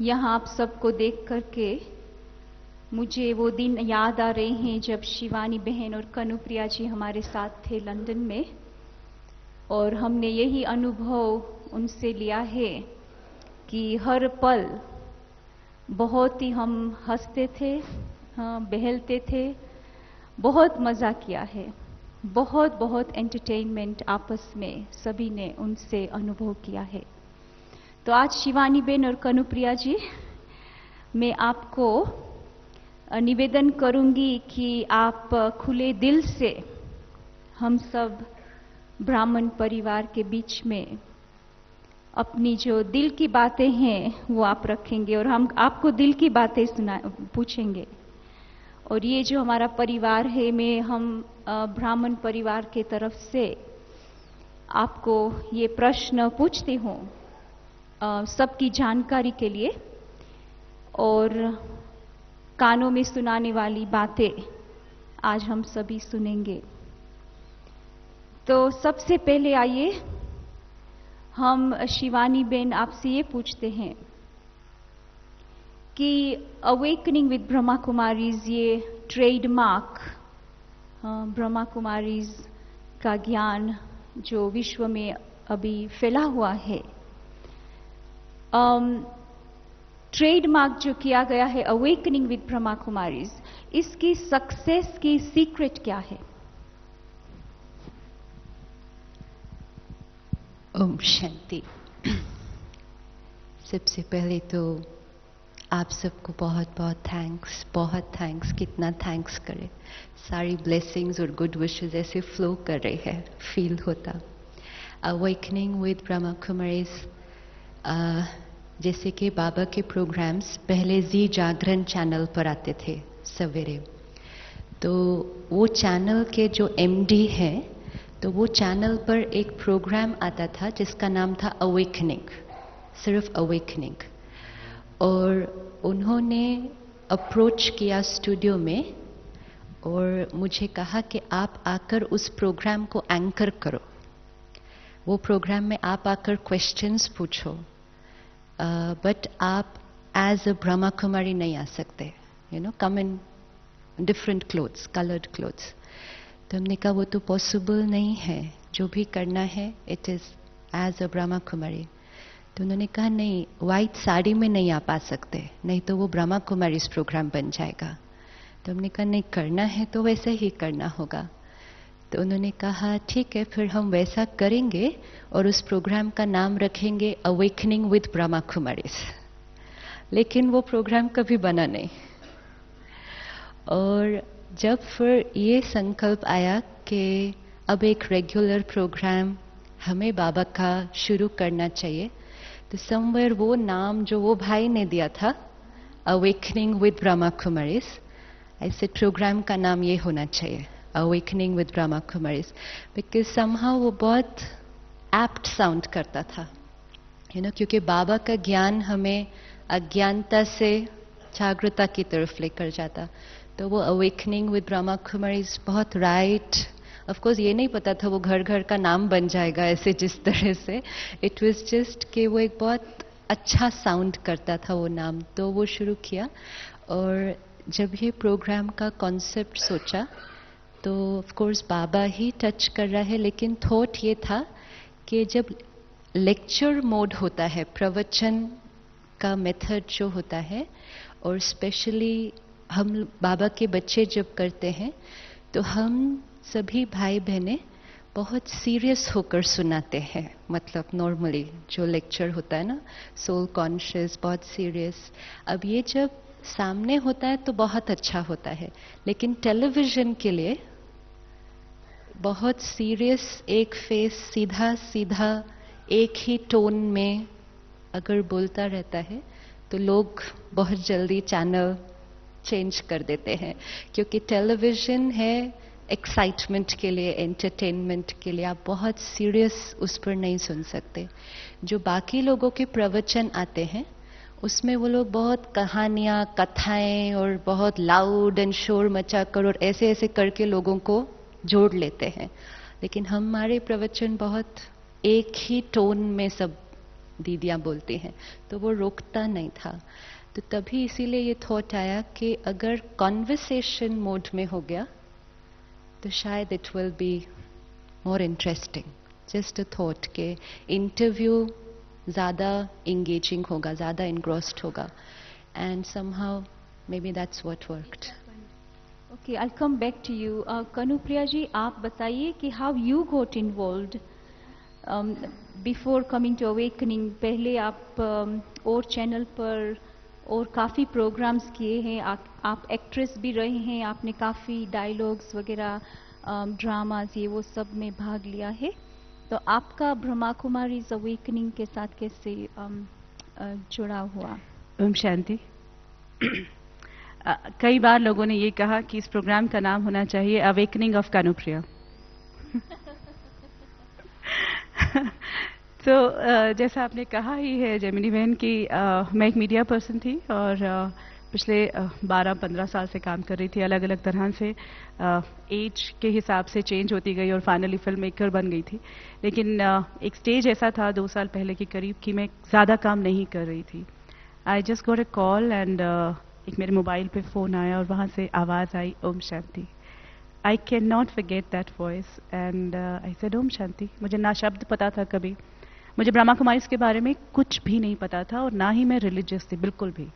यहाँ आप सबको देख करके मुझे वो दिन याद आ रहे हैं जब शिवानी बहन और कनुप्रिया जी हमारे साथ थे लंदन में, और हमने यही अनुभव उनसे लिया है कि हर पल बहुत ही हम हंसते थे, बहलते थे, बहुत मज़ा किया है, बहुत बहुत एंटरटेनमेंट आपस में सभी ने उनसे अनुभव किया है। तो आज शिवानी बहन और कनुप्रिया जी, मैं आपको निवेदन करूंगी कि आप खुले दिल से हम सब ब्राह्मण परिवार के बीच में अपनी जो दिल की बातें हैं वो आप रखेंगे और हम आपको दिल की बातें पूछेंगे। और ये जो हमारा परिवार है, हम ब्राह्मण परिवार के तरफ से आपको ये प्रश्न पूछती हूँ सबकी जानकारी के लिए, और कानों में सुनाने वाली बातें आज हम सभी सुनेंगे। तो सबसे पहले आइए हम शिवानी बेन आपसे ये पूछते हैं कि अवेकनिंग विद ब्रह्मा कुमारीज, ये ट्रेडमार्क ब्रह्मा कुमारीज का ज्ञान जो विश्व में अभी फैला हुआ है, ट्रेडमार्क जो किया गया है अवेकनिंग विद ब्रह्मा कुमारीज, इसकी सक्सेस की सीक्रेट क्या है? ओम शांति। सबसे पहले तो आप सबको बहुत बहुत थैंक्स, कितना थैंक्स करें। सारी ब्लेसिंग्स और गुड विशेस ऐसे फ्लो कर रहे हैं, फील होता। अवेकनिंग विद ब्रह्मा कुमारीज, जैसे कि बाबा के प्रोग्राम्स पहले जी जागरण चैनल पर आते थे सवेरे, तो वो चैनल के जो एमडी हैं, तो वो चैनल पर एक प्रोग्राम आता था जिसका नाम था अवेकनिंग, सिर्फ अवेकनिंग। और उन्होंने अप्रोच किया स्टूडियो में और मुझे कहा कि आप आकर उस प्रोग्राम को एंकर करो, वो प्रोग्राम में आप आकर क्वेश्चंस पूछो, बट आप एज अ ब्रह्मा कुमारी नहीं आ सकते, come in different clothes, coloured clothes. तो हमने कहा वो तो पॉसिबल नहीं है, जो भी करना है it is as a Brahma Kumari. तो उन्होंने कहा नहीं, वाइट साड़ी में नहीं आ पा सकते, नहीं तो वो ब्रह्मा कुमारी इस प्रोग्राम बन जाएगा। तो हमने कहा नहीं, करना है तो वैसे ही करना होगा। तो उन्होंने कहा ठीक है, फिर हम वैसा करेंगे और उस प्रोग्राम का नाम रखेंगे अवेकनिंग विद ब्रह्मा कुमारीज। लेकिन वो प्रोग्राम कभी बना नहीं। और जब फिर ये संकल्प आया कि अब एक रेगुलर प्रोग्राम हमें बाबा का शुरू करना चाहिए, तो समवेयर वो नाम जो वो भाई ने दिया था, अवेकनिंग विद ब्रह्मा कुमारीज, ऐसे प्रोग्राम का नाम ये होना चाहिए, awakening with Brahma Kumaris, because somehow वो बहुत एप्ट साउंड करता था, क्योंकि बाबा का ज्ञान हमें अज्ञानता से जागृता की तरफ लेकर जाता। तो वो अवेकनिंग विद ब्रह्मा कुमारीज बहुत राइट। ऑफ कोर्स ये नहीं पता था वो घर घर का नाम बन जाएगा ऐसे जिस तरह से, इट वाज जस्ट कि वो एक बहुत अच्छा साउंड करता था वो नाम, तो वो शुरू किया। और जब ये प्रोग्राम का कॉन्सेप्ट सोचा तो of course Baba he touch कर रहा है, लेकिन थॉट ये था कि जब लेक्चर मोड होता है, प्रवचन का मेथड जो होता है, और स्पेशली हम बाबा के बच्चे जब करते हैं, तो हम सभी भाई बहनें बहुत सीरियस होकर सुनाते हैं। मतलब नॉर्मली जो लेक्चर होता है ना, सोल कॉन्शियस, बहुत सीरियस। अब ये जब सामने होता है तो बहुत अच्छा होता है, लेकिन टेलीविजन के लिए बहुत सीरियस, एक फेस सीधा सीधा एक ही टोन में अगर बोलता रहता है तो लोग बहुत जल्दी चैनल चेंज कर देते हैं, क्योंकि टेलीविजन है एक्साइटमेंट के लिए, एंटरटेनमेंट के लिए, आप बहुत सीरियस उस पर नहीं सुन सकते। जो बाकी लोगों के प्रवचन आते हैं उसमें वो लोग बहुत कहानियाँ, कथाएं और बहुत लाउड एंड शोर मचा कर और ऐसे ऐसे करके लोगों को जोड़ लेते हैं, लेकिन हमारे प्रवचन बहुत एक ही टोन में सब दीदियाँ बोलती हैं, तो वो रोकता नहीं था। तो तभी इसीलिए ये थॉट आया कि अगर कॉन्वर्सेशन मोड में हो गया तो शायद it will be more interesting. Just a thought के इंटरव्यू ज़्यादा इंगेजिंग होगा, ज़्यादा इंग्रोस्ड होगा, and somehow maybe that's what worked. Okay, I come back to you. Kanupriya ji, आप बताइए कि how you got involved before coming to Awakening. पहले आप और चैनल पर और काफ़ी प्रोग्राम्स किए हैं, आप एक्ट्रेस भी रहे हैं, आपने काफ़ी डायलॉग्स वगैरह ड्रामाज ये वो सब में भाग लिया है। तो आपका ब्रह्मा कुमारीज अवेकनिंग के साथ कैसे जुड़ा हुआ? ओम शांति। कई बार लोगों ने ये कहा कि इस प्रोग्राम का नाम होना चाहिए अवेकनिंग ऑफ कानुप्रिया। तो जैसा आपने कहा ही है जैमिनी बहन की, मैं एक मीडिया पर्सन थी और पिछले 12-15 साल से काम कर रही थी अलग अलग तरह से। एज के हिसाब से चेंज होती गई और फाइनली फिल्म मेकर बन गई थी। लेकिन एक स्टेज ऐसा था 2 साल पहले के करीब कि मैं ज़्यादा काम नहीं कर रही थी। I just got a call and एक मेरे मोबाइल पे फ़ोन आया और वहाँ से आवाज़ आई, Om Shanti. I can not forget that voice and I said Om Shanti. मुझे ना शब्द पता था कभी, मुझे ब्रह्मा कुमारीज के बारे में कुछ भी नहीं पता था और ना ही मैं रिलीजियस थी बिल्कुल भी।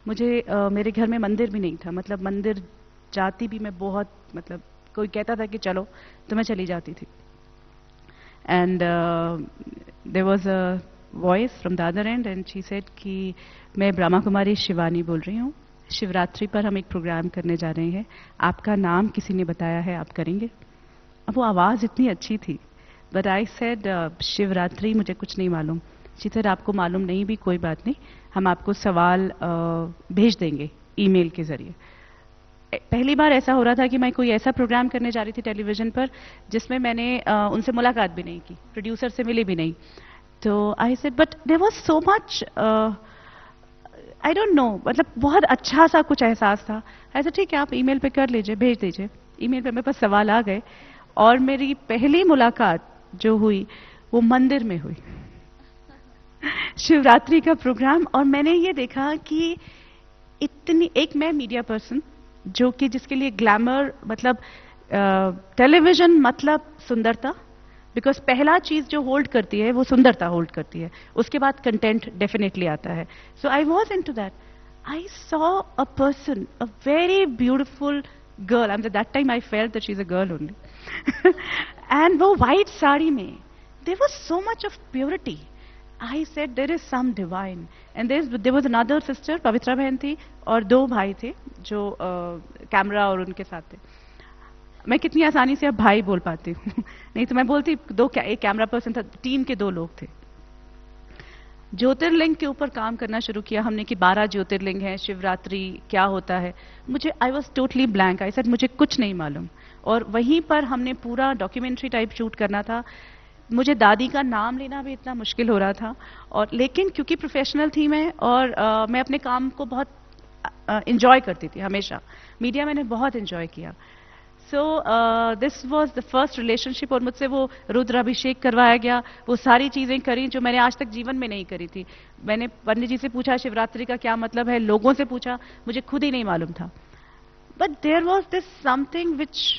मुझे मेरे घर में मंदिर भी नहीं था, मतलब मंदिर जाती भी मैं बहुत, मतलब कोई कहता था कि चलो तो मैं चली जाती थी। And there was a voice from the other end and she said कि मैं ब्रह्मा कुमारी शिवानी बोल रही हूँ, शिवरात्रि पर हम एक प्रोग्राम करने जा रहे हैं, आपका नाम किसी ने बताया है, आप करेंगे? अब वो आवाज़ इतनी अच्छी थी, बट आई सेड शिवरात्रि मुझे कुछ नहीं मालूम। शी सेड आपको मालूम नहीं भी कोई बात नहीं, हम आपको सवाल भेज देंगे ईमेल के ज़रिए। पहली बार ऐसा हो रहा था कि मैं कोई ऐसा प्रोग्राम करने जा रही थी टेलीविज़न पर जिसमें मैंने उनसे मुलाकात भी नहीं की, प्रोड्यूसर से मिली भी नहीं। तो I said but there was so much, I don't know, मतलब बहुत अच्छा सा कुछ एहसास था। ऐसा ठीक है, आप ईमेल पे कर लीजिए, भेज दीजिए। ईमेल पे मेरे पास सवाल आ गए और मेरी पहली मुलाकात जो हुई वो मंदिर में हुई, शिवरात्रि का प्रोग्राम। और मैंने ये देखा कि इतनी, एक मैं मीडिया पर्सन जो कि जिसके लिए ग्लैमर मतलब टेलीविजन मतलब सुंदरता, बिकॉज पहला चीज जो होल्ड करती है वो सुंदरता होल्ड करती है, उसके बाद कंटेंट डेफिनेटली आता है। So I was into that. I saw a person, a very beautiful girl, and that time I felt that she is a girl only. एंड वो व्हाइट साड़ी में, there was so much of purity. I said there is some divine, and there was another sister, पवित्रा बहन थी, और 2 भाई थे जो camera और उनके साथ थे। मैं कितनी आसानी से अब भाई बोल पाती हूँ नहीं तो मैं बोलती एक कैमरा पर्सन था, टीम के 2 लोग थे। ज्योतिर्लिंग के ऊपर काम करना शुरू किया हमने कि 12 ज्योतिर्लिंग हैं, शिवरात्रि क्या होता है। मुझे I was totally blank, I said मुझे कुछ नहीं मालूम। और वहीं पर हमने पूरा डॉक्यूमेंट्री टाइप शूट करना था। मुझे दादी का नाम लेना भी इतना मुश्किल हो रहा था, और लेकिन क्योंकि प्रोफेशनल थी मैं और मैं अपने काम को बहुत इंजॉय करती थी हमेशा। मीडिया मैंने बहुत इंजॉय किया। So this was the first relationship, और मुझसे वो रुद्राभिषेक करवाया गया, वो सारी चीज़ें करी जो मैंने आज तक जीवन में नहीं करी थी। मैंने पंडित जी से पूछा शिवरात्रि का क्या मतलब है, लोगों से पूछा, मुझे खुद ही नहीं मालूम था। But there was this something which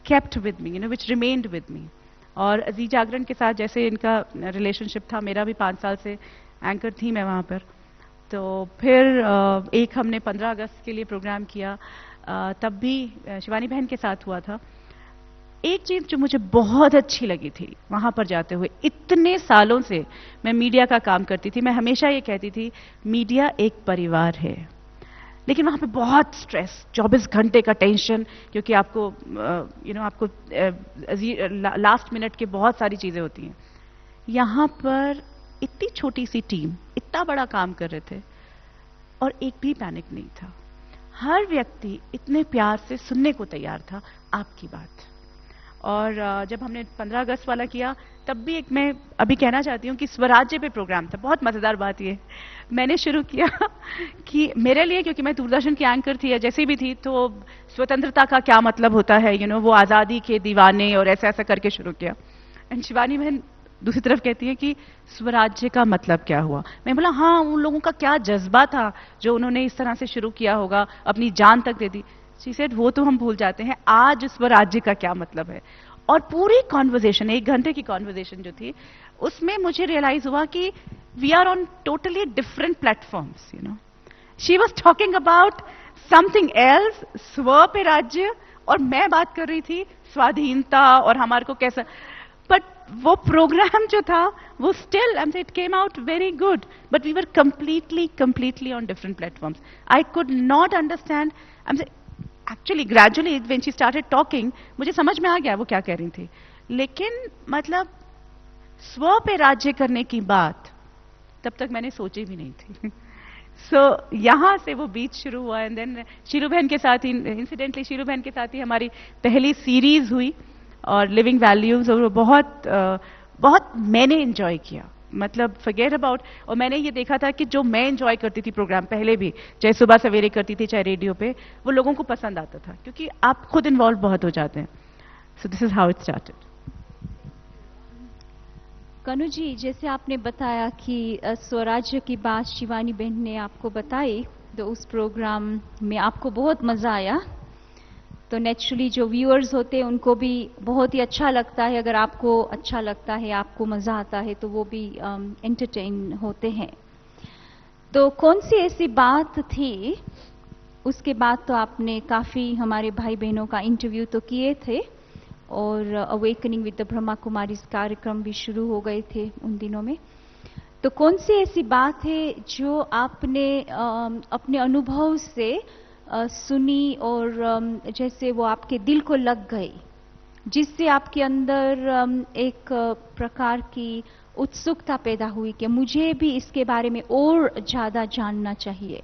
kept with me, which remained with me. और जी जागरण के साथ जैसे इनका रिलेशनशिप था, मेरा भी 5 साल से एंकर थी मैं वहाँ पर। तो फिर एक हमने 15 अगस्त के लिए प्रोग्राम किया, तब भी शिवानी बहन के साथ हुआ था। एक चीज़ जो मुझे बहुत अच्छी लगी थी वहाँ पर जाते हुए, इतने सालों से मैं मीडिया का काम करती थी, मैं हमेशा ये कहती थी मीडिया एक परिवार है, लेकिन वहाँ पे बहुत स्ट्रेस, 24 घंटे का टेंशन, क्योंकि आपको आपको लास्ट मिनट के बहुत सारी चीज़ें होती हैं। यहाँ पर इतनी छोटी सी टीम इतना बड़ा काम कर रहे थे और एक भी पैनिक नहीं था। हर व्यक्ति इतने प्यार से सुनने को तैयार था आपकी बात। और जब हमने 15 अगस्त वाला किया, तब भी एक मैं अभी कहना चाहती हूँ कि स्वराज्य पे प्रोग्राम था। बहुत मज़ेदार बात ये, मैंने शुरू किया कि मेरे लिए, क्योंकि मैं दूरदर्शन की एंकर थी या जैसे भी थी, तो स्वतंत्रता का क्या मतलब होता है, वो आज़ादी के दीवाने और ऐसा ऐसा करके शुरू किया। एंड शिवानी बहन दूसरी तरफ कहती है कि स्वराज्य का मतलब क्या हुआ। मैं बोला हाँ, उन लोगों का क्या जज्बा था जो उन्होंने इस तरह से शुरू किया होगा, अपनी जान तक दे दी। शी सेड वो तो हम भूल जाते हैं, आज स्वराज्य का क्या मतलब है। और पूरी कॉन्वर्जेशन, 1 घंटे की कॉन्वर्जेशन जो थी, उसमें मुझे रियलाइज हुआ कि we are on totally different platforms, you know. She was talking about something else, स्व पे राज्य, और मैं बात कर रही थी स्वाधीनता और हमारे को कैसा। बट वो प्रोग्राम जो था वो still, I am say, it came out very good, but we were completely on different platforms. I could not understand, I am say, actually gradually when she started talking मुझे समझ में आ गया वो क्या कह रही थी, लेकिन मतलब स्व पे राज्य करने की बात तब तक मैंने सोची भी नहीं थी। यहां से वो बीच शुरू हुआ, एंड देन शीरू बहन के साथ ही, इंसिडेंटली शीरू बहन के साथ ही हमारी पहली सीरीज हुई और लिविंग वैल्यूज, और वो बहुत मैंने एंजॉय किया, मतलब फॉरगेट अबाउट। और मैंने ये देखा था कि जो मैं एंजॉय करती थी प्रोग्राम पहले भी, चाहे सुबह सवेरे करती थी चाहे रेडियो पे, वो लोगों को पसंद आता था क्योंकि आप खुद इन्वॉल्व बहुत हो जाते हैं। So this is how it started. कनु जी, जैसे आपने बताया कि स्वराज्य की बात शिवानी बहन ने आपको बताई, तो उस प्रोग्राम में आपको बहुत मज़ा आया। तो नेचुरली जो व्यूअर्स होते हैं उनको भी बहुत ही अच्छा लगता है, अगर आपको अच्छा लगता है, आपको मज़ा आता है, तो वो भी एंटरटेन होते हैं। तो कौन सी ऐसी बात थी, उसके बाद तो आपने काफ़ी हमारे भाई बहनों का इंटरव्यू तो किए थे, और awakening with the Brahma Kumaris कार्यक्रम भी शुरू हो गए थे उन दिनों में। तो कौन सी ऐसी बात है जो आपने अपने अनुभव से सुनी और जैसे वो आपके दिल को लग गई, जिससे आपके अंदर एक प्रकार की उत्सुकता पैदा हुई कि मुझे भी इसके बारे में और ज़्यादा जानना चाहिए?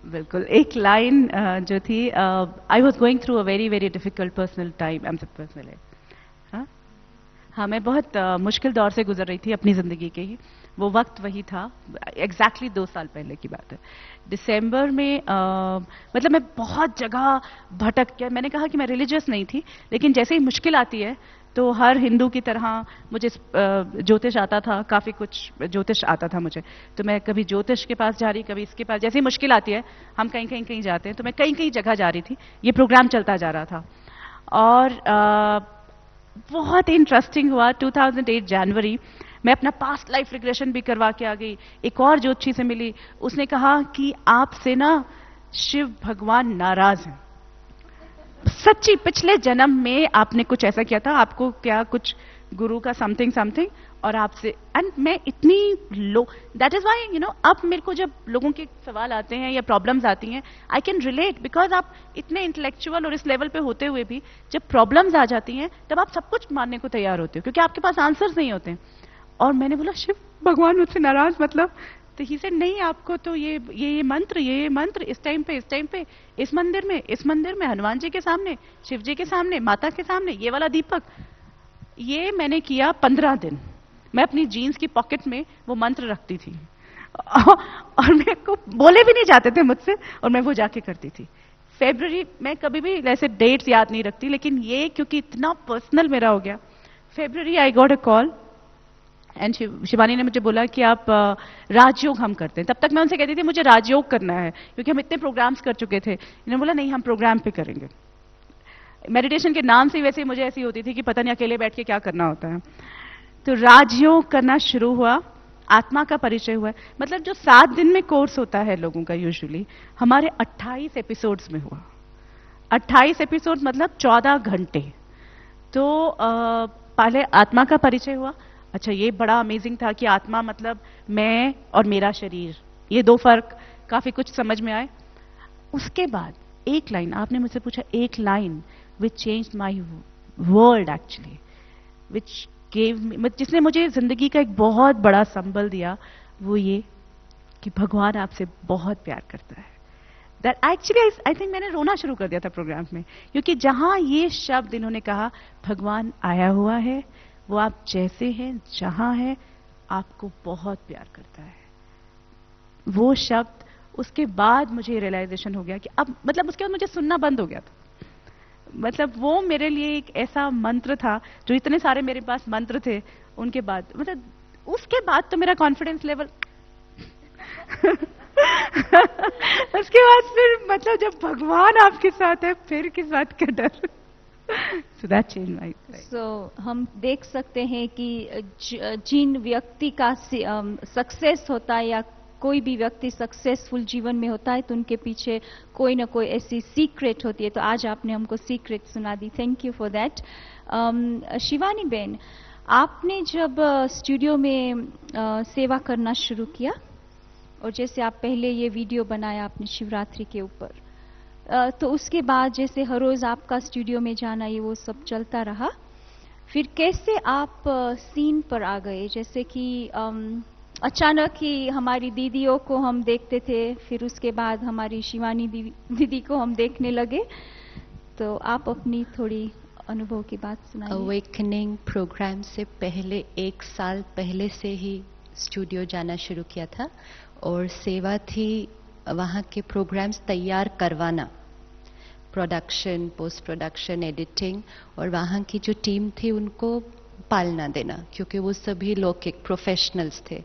बिल्कुल, एक लाइन जो थी, I was going through a very difficult personal time, I am से पर्सनल है, हाँ मैं बहुत मुश्किल दौर से गुजर रही थी अपनी ज़िंदगी के ही। वो वक्त वही था, एग्जैक्टली 2 साल पहले की बात है। दिसंबर में मतलब मैं बहुत जगह भटक गया। मैंने कहा कि मैं रिलीजियस नहीं थी, लेकिन जैसे ही मुश्किल आती है तो हर हिंदू की तरह मुझे ज्योतिष आता था, काफ़ी कुछ ज्योतिष आता था मुझे। तो मैं कभी ज्योतिष के पास जा रही, कभी इसके पास, जैसे ही मुश्किल आती है हम कहीं जाते हैं, तो मैं कहीं जगह जा रही थी। ये प्रोग्राम चलता जा रहा था और बहुत इंटरेस्टिंग हुआ। 2008 जनवरी मैं अपना पास्ट लाइफ रिग्रेशन भी करवा के आ गई। एक और ज्योतिषी से मिली, उसने कहा कि आपसे ना शिव भगवान नाराज हैं। सच्ची, पिछले जन्म में आपने कुछ ऐसा किया था, आपको क्या कुछ गुरु का समथिंग, और आपसे, एंड मैं इतनी low, that is why you know, अब मेरे को जब लोगों के सवाल आते हैं या प्रॉब्लम्स आती हैं, आई कैन रिलेट, बिकॉज आप इतने इंटेलेक्चुअल और इस लेवल पे होते हुए भी जब प्रॉब्लम्स आ जाती हैं तब आप सब कुछ मानने को तैयार होते हो क्योंकि आपके पास आंसर्स नहीं होते हैं। और मैंने बोला शिव भगवान मुझसे नाराज मतलब? तो ही से नहीं, आपको तो ये मंत्र इस टाइम पे इस मंदिर में हनुमान जी के सामने, शिव जी के सामने, माता के सामने, ये वाला दीपक, ये मैंने किया 15 दिन। मैं अपनी जीन्स की पॉकेट में वो मंत्र रखती थी और मेरे को बोले भी नहीं जाते थे मुझसे, और मैं वो जाके करती थी। फरवरी, मैं कभी भी ऐसे डेट्स याद नहीं रखती, लेकिन ये क्योंकि इतना पर्सनल मेरा हो गया, फरवरी I got a call and Shivani ने मुझे बोला कि आप राजयोग हम करते हैं। तब तक मैं उनसे कहती थी मुझे राजयोग करना है क्योंकि हम इतने प्रोग्राम्स कर चुके थे। इन्होंने बोला नहीं, हम प्रोग्राम पे करेंगे। मेडिटेशन के नाम से वैसे मुझे ऐसी होती थी कि पता नहीं अकेले बैठ के क्या करना होता है। तो राजयोग करना शुरू हुआ, आत्मा का परिचय हुआ। मतलब जो 7 दिन में कोर्स होता है लोगों का यूजुअली, हमारे 28 एपिसोड्स में हुआ। 28 एपिसोड मतलब 14 घंटे। तो पहले आत्मा का परिचय हुआ। अच्छा, ये बड़ा अमेजिंग था कि आत्मा मतलब मैं और मेरा शरीर, ये 2 फर्क काफी कुछ समझ में आए। उसके बाद एक लाइन, आपने मुझसे पूछा एक line which changed my world actually, which gave me, जिसने मुझे जिंदगी का एक बहुत बड़ा संबल दिया, वो ये कि भगवान आपसे बहुत प्यार करता है। दैट एक्चुअली आई थिंक मैंने रोना शुरू कर दिया था प्रोग्राम में, क्योंकि जहां ये शब्द इन्होंने कहा भगवान आया हुआ है, वो आप जैसे हैं जहां है आपको बहुत प्यार करता है, वो शब्द, उसके बाद मुझे रियलाइजेशन हो गया कि अब मतलब उसके बाद मुझे सुनना बंद हो गया था। मतलब वो मेरे लिए एक ऐसा मंत्र था, जो इतने सारे मेरे पास मंत्र थे उनके बाद, मतलब उसके बाद तो मेरा कॉन्फिडेंस लेवल उसके बाद फिर मतलब जब भगवान आपके साथ है फिर किस बात का डर। So that changed my life. सो हम देख सकते हैं कि जिन व्यक्ति का सक्सेस होता है या कोई भी व्यक्ति सक्सेसफुल जीवन में होता है तो उनके पीछे कोई ना कोई ऐसी सीक्रेट होती है। तो आज आपने हमको सीक्रेट सुना दी, thank you for that. Shivani ben, आपने जब स्टूडियो में सेवा करना शुरू किया और जैसे आप पहले ये वीडियो बनाया आपने शिवरात्रि के ऊपर, तो उसके बाद जैसे हर रोज आपका स्टूडियो में जाना ये वो सब चलता रहा, फिर कैसे आप सीन पर आ गए? जैसे कि अचानक ही हमारी दीदियों को हम देखते थे, फिर उसके बाद हमारी शिवानी दीदी को हम देखने लगे, तो आप अपनी थोड़ी अनुभव की बात सुनाइए। अवेकनिंग प्रोग्राम से पहले 1 साल पहले से ही स्टूडियो जाना शुरू किया था और सेवा थी वहाँ के प्रोग्राम्स तैयार करवाना, प्रोडक्शन, पोस्ट प्रोडक्शन, एडिटिंग, और वहाँ की जो टीम थी उनको पालना देना, क्योंकि वो सभी लोग एक प्रोफेशनल्स थे।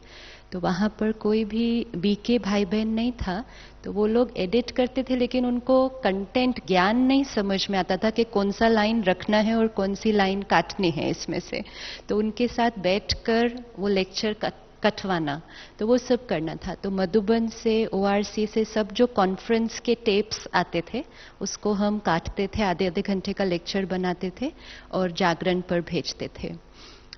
तो वहाँ पर कोई भी बीके भाई बहन नहीं था, तो वो लोग एडिट करते थे लेकिन उनको कंटेंट ज्ञान नहीं समझ में आता था कि कौन सा लाइन रखना है और कौन सी लाइन काटनी है इसमें से। तो उनके साथ बैठकर वो लेक्चर कटवाना, तो वो सब करना था। तो मधुबन से, ओआरसी से सब जो कॉन्फ्रेंस के टेप्स आते थे उसको हम काटते थे, आधे आधे घंटे का लेक्चर बनाते थे और जागरण पर भेजते थे।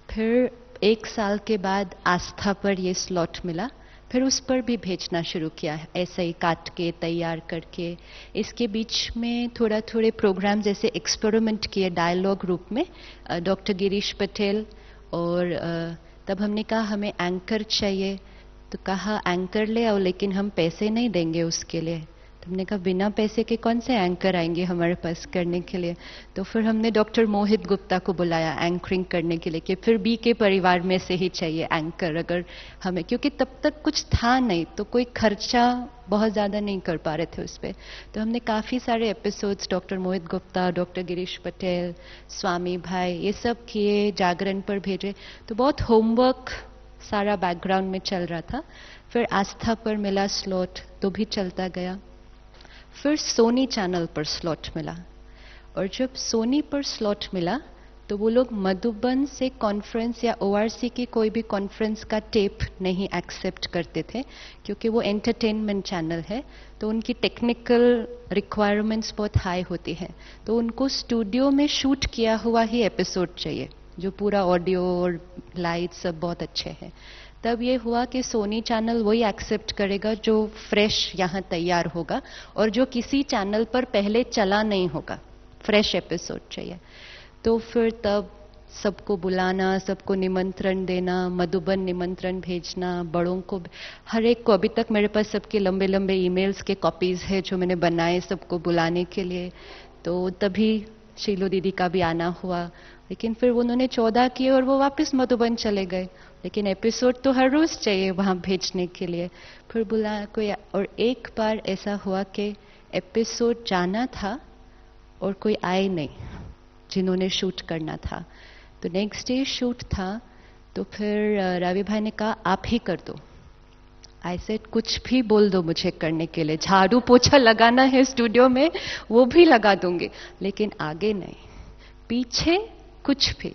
फिर 1 साल के बाद आस्था पर ये स्लॉट मिला, फिर उस पर भी भेजना शुरू किया, ऐसे ही काट के तैयार करके। इसके बीच में थोड़े प्रोग्राम जैसे एक्सपेरिमेंट किए डायलॉग रूप में, डॉक्टर गिरीश पटेल, और तब हमने कहा हमें एंकर चाहिए, तो कहा एंकर ले आओ लेकिन हम पैसे नहीं देंगे उसके लिए। तो हमने कहा बिना पैसे के कौन से एंकर आएंगे हमारे पास करने के लिए। तो फिर हमने डॉक्टर मोहित गुप्ता को बुलाया एंकरिंग करने के लिए कि फिर बी के परिवार में से ही चाहिए एंकर अगर हमें, क्योंकि तब तक कुछ था नहीं तो कोई खर्चा बहुत ज़्यादा नहीं कर पा रहे थे उस पर। तो हमने काफ़ी सारे एपिसोड्स डॉक्टर मोहित गुप्ता, डॉक्टर गिरीश पटेल, स्वामी भाई, ये सब किए, जागरण पर भेजे। तो बहुत होमवर्क सारा बैकग्राउंड में चल रहा था। फिर आस्था पर मिला स्लॉट, तो भी चलता गया। फिर सोनी चैनल पर स्लॉट मिला, और जब सोनी पर स्लॉट मिला तो वो लोग मधुबन से कॉन्फ्रेंस या ओआरसी की कोई भी कॉन्फ्रेंस का टेप नहीं एक्सेप्ट करते थे, क्योंकि वो एंटरटेनमेंट चैनल है, तो उनकी टेक्निकल रिक्वायरमेंट्स बहुत हाई होती है। तो उनको स्टूडियो में शूट किया हुआ ही एपिसोड चाहिए, जो पूरा ऑडियो और लाइट सब बहुत अच्छे हैं। तब ये हुआ कि सोनी चैनल वही एक्सेप्ट करेगा जो फ्रेश यहाँ तैयार होगा और जो किसी चैनल पर पहले चला नहीं होगा, फ्रेश एपिसोड चाहिए। तो फिर तब सबको बुलाना, सबको निमंत्रण देना, मधुबन निमंत्रण भेजना, बड़ों को, हर एक को। अभी तक मेरे पास सबके लंबे लंबे ईमेल्स के कॉपीज है जो मैंने बनाए सबको बुलाने के लिए। तो तभी शीलो दीदी का भी आना हुआ, लेकिन फिर उन्होंने 14 किए और वो वापस मधुबन चले गए, लेकिन एपिसोड तो हर रोज चाहिए वहाँ भेजने के लिए। फिर बुला कोई, और एक बार ऐसा हुआ कि एपिसोड जाना था और कोई आए नहीं जिन्होंने शूट करना था। तो नेक्स्ट डे शूट था, तो फिर रवि भाई ने कहा आप ही कर दो। आई सेड कुछ भी बोल दो मुझे करने के लिए, झाड़ू पोछा लगाना है स्टूडियो में वो भी लगा दूंगी, लेकिन आगे नहीं, पीछे कुछ भी।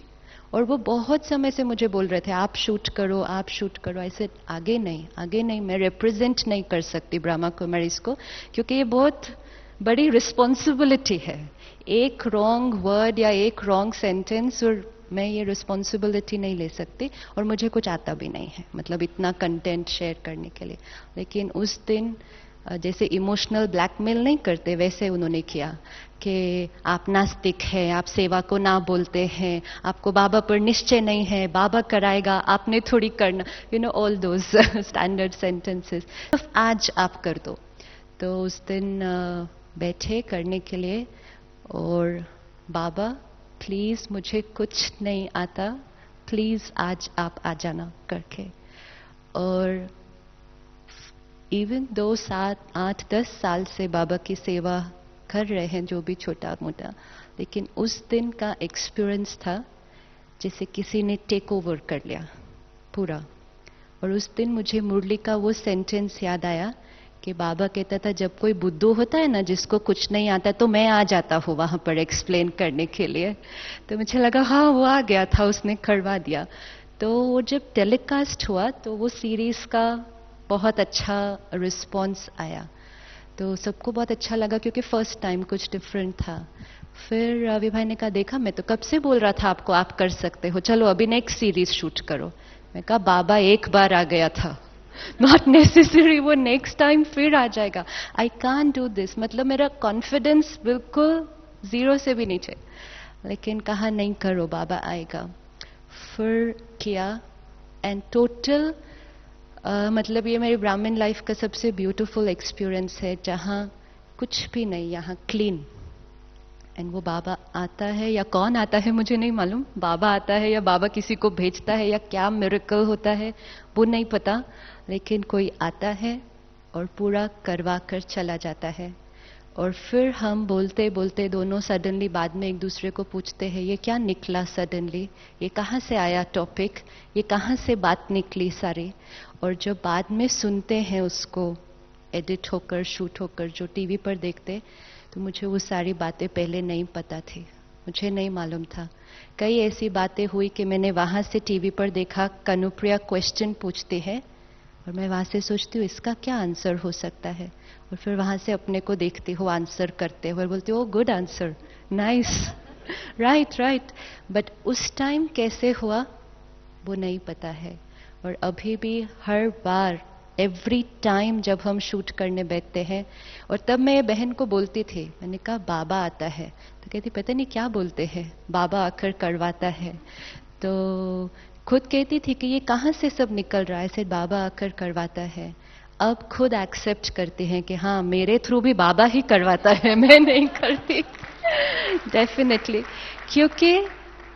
और वो बहुत समय से मुझे बोल रहे थे आप शूट करो, आप शूट करो। आई सेड आगे नहीं, आगे नहीं, मैं रिप्रेजेंट नहीं कर सकती ब्रह्मा कुमारीज को, क्योंकि ये बहुत बड़ी रिस्पॉन्सिबिलिटी है। एक रॉन्ग वर्ड या एक रॉन्ग सेंटेंस और मैं ये रिस्पॉन्सिबिलिटी नहीं ले सकती, और मुझे कुछ आता भी नहीं है, मतलब इतना कंटेंट शेयर करने के लिए। लेकिन उस दिन जैसे इमोशनल ब्लैकमेल नहीं करते वैसे उन्होंने किया कि आप नास्तिक हैं, आप सेवा को ना बोलते हैं, आपको बाबा पर निश्चय नहीं है, बाबा कराएगा, आपने थोड़ी करना, you know all those standard sentences, आज आप कर दो। तो उस दिन बैठे करने के लिए, और बाबा प्लीज मुझे कुछ नहीं आता, प्लीज आज आप आ जाना करके। और इवन 2, 7, 8, 10 साल से बाबा की सेवा कर रहे हैं जो भी छोटा मोटा, लेकिन उस दिन का एक्सपीरियंस था जैसे किसी ने टेक ओवर कर लिया पूरा। और उस दिन मुझे मुरली का वो सेंटेंस याद आया कि बाबा कहता था जब कोई बुद्धू होता है ना जिसको कुछ नहीं आता तो मैं आ जाता हूँ वहां पर एक्सप्लेन करने के लिए। तो मुझे लगा हाँ वो आ गया था, उसने करवा दिया। तो वो जब टेलीकास्ट हुआ तो वो सीरीज का बहुत अच्छा रिस्पॉन्स आया, तो सबको बहुत अच्छा लगा क्योंकि फर्स्ट टाइम कुछ डिफरेंट था। फिर रवि भाई ने कहा देखा मैं तो कब से बोल रहा था आपको, आप कर सकते हो, चलो अभी नेक्स्ट सीरीज शूट करो। मैं कहा बाबा एक बार आ गया था, नॉट नेसेसरी वो नेक्स्ट टाइम फिर आ जाएगा। आई कांट डू दिस, मतलब मेरा कॉन्फिडेंस बिल्कुल जीरो से भी नीचे, लेकिन कहा नहीं करो बाबा आएगा। फिर किया एंड टोटल मतलब ये मेरी ब्राह्मण लाइफ का सबसे ब्यूटीफुल एक्सपीरियंस है जहाँ कुछ भी नहीं, यहाँ क्लीन। एंड वो बाबा आता है या कौन आता है मुझे नहीं मालूम, बाबा आता है या बाबा किसी को भेजता है या क्या मिरेकल होता है वो नहीं पता, लेकिन कोई आता है और पूरा करवा कर चला जाता है। और फिर हम बोलते बोलते दोनों सडनली बाद में एक दूसरे को पूछते हैं ये क्या निकला सडनली, ये कहाँ से आया टॉपिक, ये कहाँ से बात निकली सारी। और जब बाद में सुनते हैं उसको एडिट होकर शूट होकर जो टीवी पर देखते, तो मुझे वो सारी बातें पहले नहीं पता थी, मुझे नहीं मालूम था। कई ऐसी बातें हुई कि मैंने वहाँ से टीवी पर देखा कनुप्रिया क्वेश्चन पूछती है और मैं वहाँ से सोचती हूँ इसका क्या आंसर हो सकता है, और फिर वहाँ से अपने को देखती हूँ आंसर करते हुए और बोलती हूँ good answer, nice, right right. But उस टाइम कैसे हुआ वो नहीं पता है। और अभी भी हर बार एवरी टाइम जब हम शूट करने बैठते हैं, और तब मैं बहन को बोलती थी, मैंने कहा बाबा आता है, तो कहती पता नहीं क्या बोलते हैं, बाबा आकर करवाता है। तो खुद कहती थी कि ये कहाँ से सब निकल रहा है, ऐसे बाबा आकर करवाता है। अब खुद एक्सेप्ट करते हैं कि हाँ मेरे थ्रू भी बाबा ही करवाता है, मैं नहीं करती डेफिनेटली, क्योंकि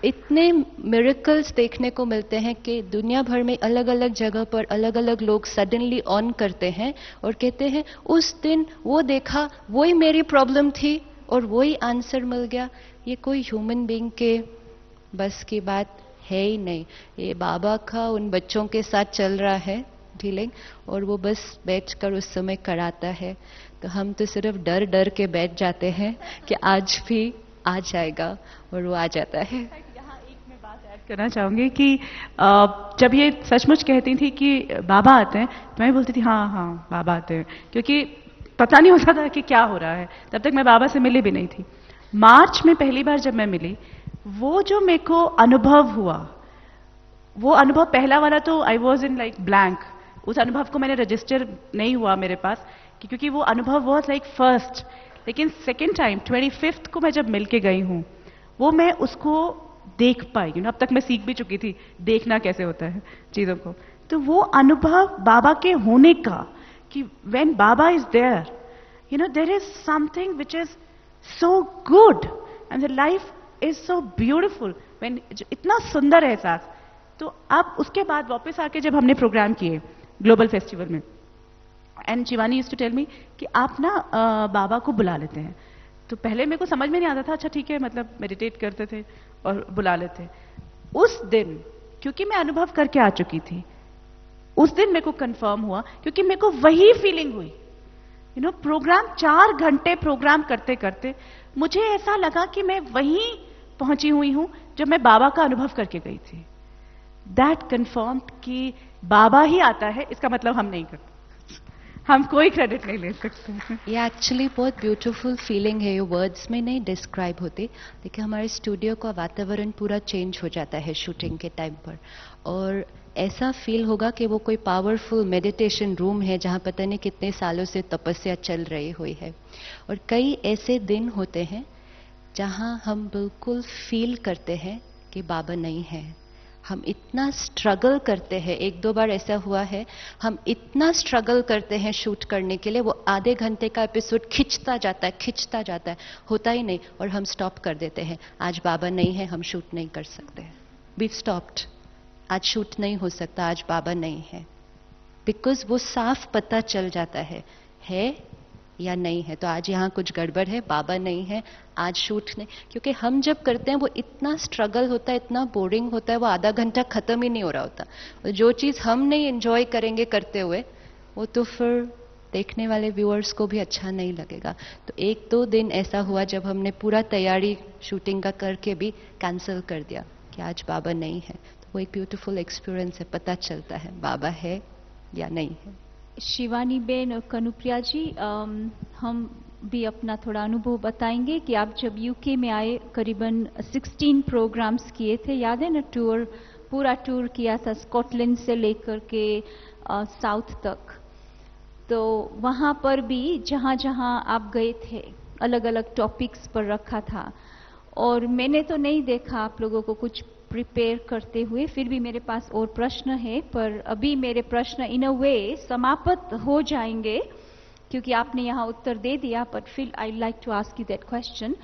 इतने मिरेकल्स देखने को मिलते हैं कि दुनिया भर में अलग अलग जगह पर अलग अलग लोग सडनली ऑन करते हैं और कहते हैं उस दिन वो देखा, वही मेरी प्रॉब्लम थी और वही आंसर मिल गया। ये कोई ह्यूमन बीइंग के बस की बात है ही नहीं। ये बाबा का उन बच्चों के साथ चल रहा है डीलिंग, और वो बस बैठकर उस समय कराता है। तो हम तो सिर्फ डर डर के बैठ जाते हैं कि आज भी आ जाएगा, और वो आ जाता है। करना चाहूंगी कि जब ये सचमुच कहती थी कि बाबा आते हैं, तो मैं बोलती थी हाँ हाँ बाबा आते हैं, क्योंकि पता नहीं होता था कि क्या हो रहा है। तब तक मैं बाबा से मिली भी नहीं थी। मार्च में पहली बार जब मैं मिली, वो जो मेरे को अनुभव हुआ, वो अनुभव पहला वाला तो आई वॉज इन लाइक ब्लैंक, उस अनुभव को मैंने रजिस्टर नहीं हुआ मेरे पास, क्योंकि वो अनुभव वॉज लाइक फर्स्ट। लेकिन सेकेंड टाइम 25th को मैं जब मिल के गई हूँ, वो मैं उसको देख पाई। अब तक मैं सीख भी चुकी थी देखना कैसे होता है चीजों को। तो वो अनुभव बाबा के होने का, कि when Baba is there, there is something which is so good and the life is so beautiful, when इतना सुंदर एहसास। तो अब उसके बाद वापस आके जब हमने प्रोग्राम किए ग्लोबल फेस्टिवल में, and Shivani used to tell me कि आप ना बाबा को बुला लेते हैं। तो पहले मेरे को समझ में नहीं आता था, अच्छा ठीक है, मतलब मेडिटेट करते थे और बुला लेते। उस दिन क्योंकि मैं अनुभव करके आ चुकी थी, उस दिन मेरे को कंफर्म हुआ, क्योंकि मेरे को वही फीलिंग हुई। प्रोग्राम 4 घंटे प्रोग्राम करते करते मुझे ऐसा लगा कि मैं वहीं पहुंची हुई हूं जब मैं बाबा का अनुभव करके गई थी। दैट कंफर्म्ड कि बाबा ही आता है, इसका मतलब हम नहीं करते, हम कोई क्रेडिट नहीं ले सकते। ये एक्चुअली बहुत ब्यूटीफुल फीलिंग है, ये वर्ड्स में नहीं डिस्क्राइब होती। देखिए हमारे स्टूडियो का वातावरण पूरा चेंज हो जाता है शूटिंग के टाइम पर, और ऐसा फील होगा कि वो कोई पावरफुल मेडिटेशन रूम है जहाँ पता नहीं कितने सालों से तपस्या चल रही हुई है। और कई ऐसे दिन होते हैं जहाँ हम बिल्कुल फील करते हैं कि बाबा नहीं है। हम इतना स्ट्रगल करते हैं, 1-2 बार ऐसा हुआ है, हम इतना स्ट्रगल करते हैं शूट करने के लिए, वो आधे घंटे का एपिसोड खिंचता जाता है, होता ही नहीं, और हम स्टॉप कर देते हैं। आज बाबा नहीं है, हम शूट नहीं कर सकते, वी स्टॉप्ड, आज शूट नहीं हो सकता, आज बाबा नहीं है। बिकॉज वो साफ पता चल जाता है या नहीं है, तो आज यहाँ कुछ गड़बड़ है, बाबा नहीं है, आज शूट नहीं। क्योंकि हम जब करते हैं वो इतना स्ट्रगल होता है, इतना बोरिंग होता है, वो आधा घंटा खत्म ही नहीं हो रहा होता। और जो चीज़ हम नहीं एंजॉय करेंगे करते हुए, वो तो फिर देखने वाले व्यूअर्स को भी अच्छा नहीं लगेगा। तो 1-2 दिन ऐसा हुआ जब हमने पूरा तैयारी शूटिंग का करके भी कैंसिल कर दिया कि आज बाबा नहीं है। तो वो एक ब्यूटीफुल एक्सपीरियंस है, पता चलता है बाबा है या नहीं है। शिवानी बेन और कनुप्रिया जी, हम भी अपना थोड़ा अनुभव बताएंगे कि आप जब यूके में आए करीबन 16 प्रोग्राम्स किए थे, याद है ना? टूर, पूरा टूर किया था स्कॉटलैंड से लेकर के साउथ तक। तो वहाँ पर भी जहाँ जहाँ आप गए थे अलग अलग टॉपिक्स पर रखा था, और मैंने तो नहीं देखा आप लोगों को कुछ प्रिपेयर करते हुए। फिर भी मेरे पास और प्रश्न है, पर अभी मेरे प्रश्न इन अ वे समाप्त हो जाएंगे क्योंकि आपने यहाँ उत्तर दे दिया, बट फिर I like to ask you that question.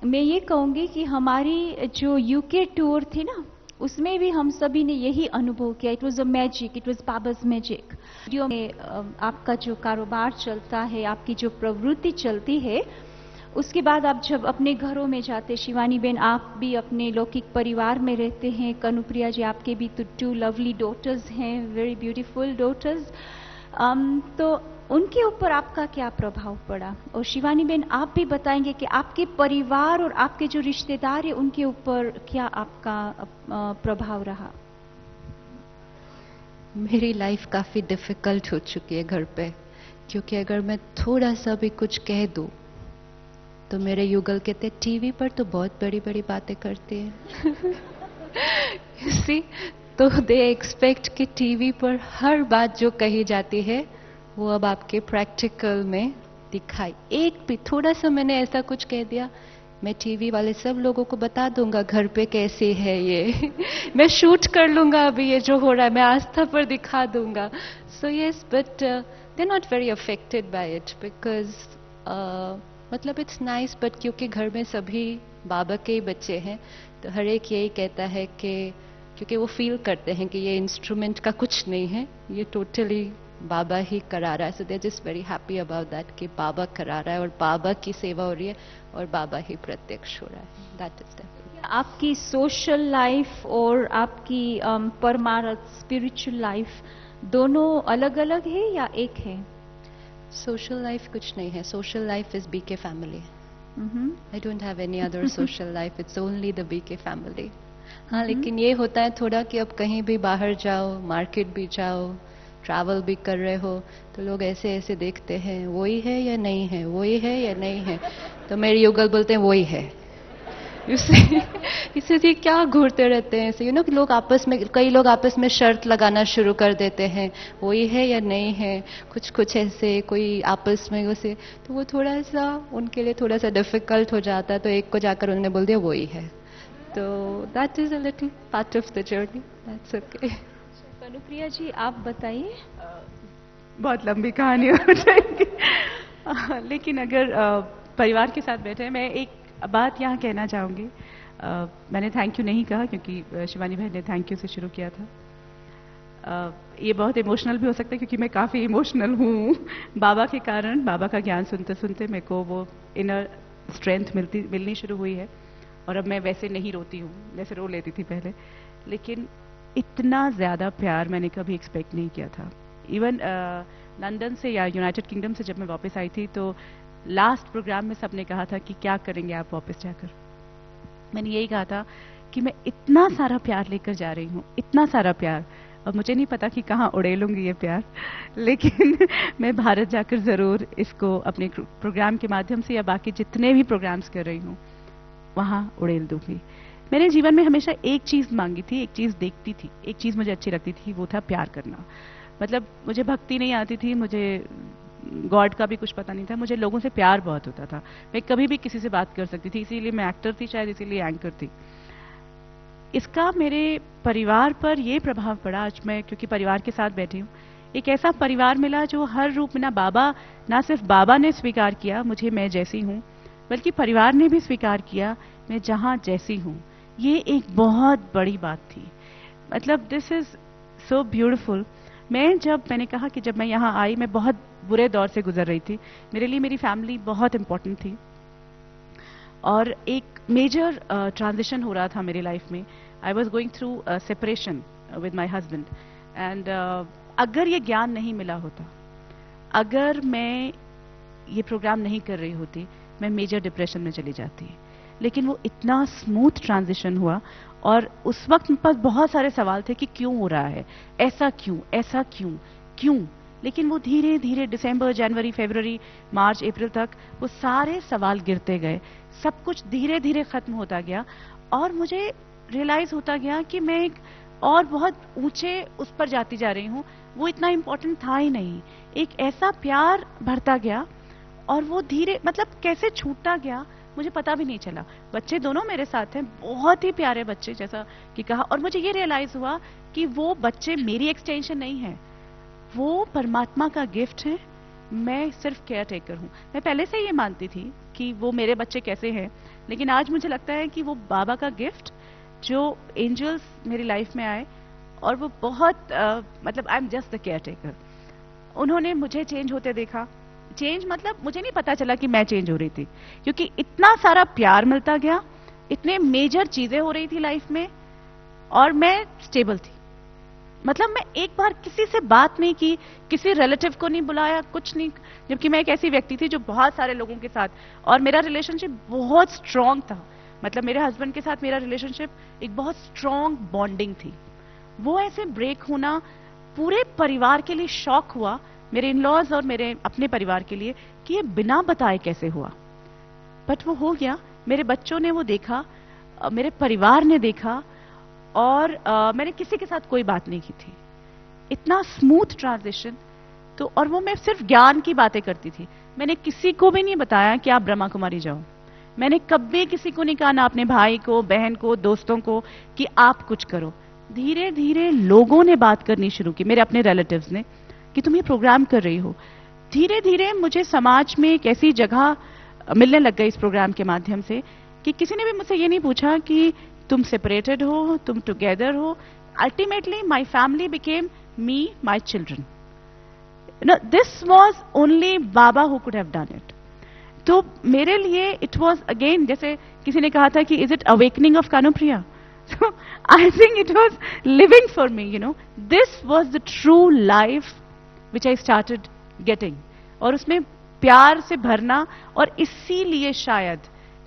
मैं ये कहूँगी कि हमारी जो यूके टूर थी ना, उसमें भी हम सभी ने यही अनुभव किया। It was a magic, it was Baba's magic. Video में आपका जो कारोबार चलता है, आपकी जो प्रवृत्ति चलती है, उसके बाद आप जब अपने घरों में जाते, शिवानी बेन आप भी अपने लौकिक परिवार में रहते हैं, कनुप्रिया जी आपके भी तो 2 लवली डॉटर्स हैं, वेरी ब्यूटीफुल डॉटर्स। तो उनके ऊपर आपका क्या प्रभाव पड़ा? और शिवानी बेन आप भी बताएंगे कि आपके परिवार और आपके जो रिश्तेदार हैं उनके ऊपर क्या आपका प्रभाव रहा? मेरी लाइफ काफ़ी डिफ़िकल्ट हो चुकी है घर पे, क्योंकि अगर मैं थोड़ा सा भी कुछ कह दूँ तो मेरे युगल कहते टीवी पर तो बहुत बड़ी बड़ी बातें करती है। सी, तो दे एक्सपेक्ट कि टीवी पर हर बात जो कही जाती है वो अब आपके प्रैक्टिकल में दिखाई। एक भी थोड़ा सा मैंने ऐसा कुछ कह दिया, मैं टीवी वाले सब लोगों को बता दूंगा घर पे कैसे है ये। मैं शूट कर लूंगा अभी ये जो हो रहा है, मैं आस्था पर दिखा दूंगा। So yes, but they are not very affected by it, because मतलब इट्स नाइस। बट क्योंकि घर में सभी बाबा के ही बच्चे हैं, तो हर एक यही कहता है कि क्योंकि वो फील करते हैं कि ये इंस्ट्रूमेंट का कुछ नहीं है, ये टोटली बाबा ही करा रहा है। So they are just very happy about that कि बाबा करा रहा है और बाबा की सेवा हो रही है और बाबा ही प्रत्यक्ष हो रहा है। That is that. आपकी सोशल लाइफ और आपकी परमार्थ स्पिरिचुअल लाइफ दोनों अलग अलग है या एक है? सोशल लाइफ कुछ नहीं है, social life is BK family. I don't have any other social life, it's only the BK family. हाँ, लेकिन ये होता है थोड़ा कि अब कहीं भी बाहर जाओ, मार्केट भी जाओ, ट्रैवल भी कर रहे हो, तो लोग ऐसे ऐसे देखते हैं, वही है या नहीं है, वही है या नहीं है। तो मेरे युगल बोलते हैं वही है। इससे क्या घूरते रहते हैं ऐसे, लोग आपस में, कई लोग आपस में शर्त लगाना शुरू कर देते हैं, वही है या नहीं है, कुछ कुछ ऐसे कोई आपस में उसे, तो वो थोड़ा सा उनके लिए थोड़ा सा डिफिकल्ट हो जाता है। तो एक को जाकर उन्होंने बोल दिया वही है। तो that is a little part of the journey, that's okay. Kanupriya ji आप बताइए। बहुत लंबी कहानी हो जाएगी। लेकिन अगर परिवार के साथ बैठे, मैं एक बात यहाँ कहना चाहूँगी। मैंने थैंक यू नहीं कहा क्योंकि शिवानी बहन ने थैंक यू से शुरू किया था। ये बहुत इमोशनल भी हो सकता है क्योंकि मैं काफ़ी इमोशनल हूँ बाबा के कारण। बाबा का ज्ञान सुनते सुनते मेरे को वो इनर स्ट्रेंथ मिलनी शुरू हुई है, और अब मैं वैसे नहीं रोती हूँ जैसे रो लेती थी पहले। लेकिन इतना ज़्यादा प्यार मैंने कभी एक्सपेक्ट नहीं किया था। इवन लंदन से या यूनाइटेड किंगडम से जब मैं वापस आई थी, तो लास्ट प्रोग्राम में सबने कहा था कि क्या करेंगे आप वापस जाकर। मैंने यही कहा था कि मैं इतना सारा प्यार लेकर जा रही हूँ, इतना सारा प्यार, और मुझे नहीं पता कि कहाँ उड़ेलूंगी ये प्यार, लेकिन मैं भारत जाकर ज़रूर इसको अपने प्रोग्राम के माध्यम से या बाकी जितने भी प्रोग्राम्स कर रही हूँ वहाँ उड़ेल दूंगी। मैंने जीवन में हमेशा एक चीज़ मांगी थी, एक चीज़ देखती थी, एक चीज़ मुझे अच्छी लगती थी, वो था प्यार करना। मतलब मुझे भक्ति नहीं आती थी, मुझे गॉड का भी कुछ पता नहीं था, मुझे लोगों से प्यार बहुत होता था। मैं कभी भी किसी से बात कर सकती थी, इसीलिए मैं एक्टर थी, शायद इसीलिए एंकर थी। इसका मेरे परिवार पर ये प्रभाव पड़ा, आज मैं क्योंकि परिवार के साथ बैठी हूँ, एक ऐसा परिवार मिला जो हर रूप में ना सिर्फ बाबा ने स्वीकार किया मुझे मैं जैसी हूँ, बल्कि परिवार ने भी स्वीकार किया मैं जहाँ जैसी हूँ। ये एक बहुत बड़ी बात थी। मतलब दिस इज सो ब्यूटिफुल मैंने कहा कि जब मैं यहाँ आई, मैं बहुत बुरे दौर से गुजर रही थी। मेरे लिए मेरी फैमिली बहुत इंपॉर्टेंट थी और एक मेजर ट्रांजिशन हो रहा था मेरी लाइफ में। I was going through separation with my husband and अगर ये ज्ञान नहीं मिला होता, अगर मैं ये प्रोग्राम नहीं कर रही होती, मैं मेजर डिप्रेशन में चली जाती। लेकिन वो इतना स्मूथ ट्रांजिशन हुआ और उस वक्त मेरे पास बहुत सारे सवाल थे कि क्यों हो रहा है, ऐसा क्यों। लेकिन वो धीरे धीरे दिसंबर, जनवरी, फरवरी, मार्च, अप्रैल तक वो सारे सवाल गिरते गए, सब कुछ धीरे धीरे खत्म होता गया और मुझे रियलाइज होता गया कि मैं एक और बहुत ऊंचे उस पर जाती जा रही हूँ। वो इतना इंपॉर्टेंट था ही नहीं। एक ऐसा प्यार बढ़ता गया और वो धीरे कैसे छूटता गया मुझे पता भी नहीं चला। बच्चे दोनों मेरे साथ हैं, बहुत ही प्यारे बच्चे जैसा कि कहा, और मुझे ये रियलाइज हुआ कि वो बच्चे मेरी एक्सटेंशन नहीं है, वो परमात्मा का गिफ्ट है। मैं सिर्फ केयर टेकर हूँ। मैं पहले से ये मानती थी कि वो मेरे बच्चे कैसे हैं, लेकिन आज मुझे लगता है कि वो बाबा का गिफ्ट, जो एंजल्स मेरी लाइफ में आए और वो बहुत I am just the care taker. उन्होंने मुझे चेंज होते देखा। चेंज मुझे नहीं पता चला कि मैं चेंज हो रही थी, क्योंकि इतना सारा प्यार मिलता गया, इतने मेजर चीजें हो रही थी लाइफ में और मैं स्टेबल थी। मैं एक बार किसी से बात नहीं की, किसी रिलेटिव को नहीं बुलाया, कुछ नहीं, जबकि मैं एक ऐसी व्यक्ति थी जो बहुत सारे लोगों के साथ, और मेरा रिलेशनशिप बहुत स्ट्रांग था। मेरे हस्बैंड के साथ मेरा रिलेशनशिप एक बहुत स्ट्रांग बॉन्डिंग थी। वो ऐसे ब्रेक होना पूरे परिवार के लिए शॉक हुआ, मेरे इन-लॉज और मेरे अपने परिवार के लिए, कि ये बिना बताए कैसे हुआ। बट वो हो गया। मेरे बच्चों ने वो देखा, मेरे परिवार ने देखा और मैंने किसी के साथ कोई बात नहीं की थी। इतना स्मूथ ट्रांजिशन। तो और वो मैं सिर्फ ज्ञान की बातें करती थी। मैंने किसी को भी नहीं बताया कि आप ब्रह्मा कुमारी जाओ। मैंने कभी किसी को नहीं कहा, ना अपने भाई को, बहन को, दोस्तों को, कि आप कुछ करो। धीरे धीरे लोगों ने बात करनी शुरू की, मेरे अपने रिलेटिव्स ने, कि तुम ये प्रोग्राम कर रही हो। धीरे धीरे मुझे समाज में एक ऐसी जगह मिलने लग गई इस प्रोग्राम के माध्यम से कि किसी ने भी मुझसे ये नहीं पूछा कि तुम सेपरेटेड हो, तुम टुगेदर हो। Ultimately my family became me, my children. This was only Baba who could have done it. तो मेरे लिए इट वॉज अगेन, जैसे किसी ने कहा था कि is it awakening of Kanupriya, so I think it was living for me, this was the true life which I started getting, और उसमें प्यार से भरना। और इसीलिए शायद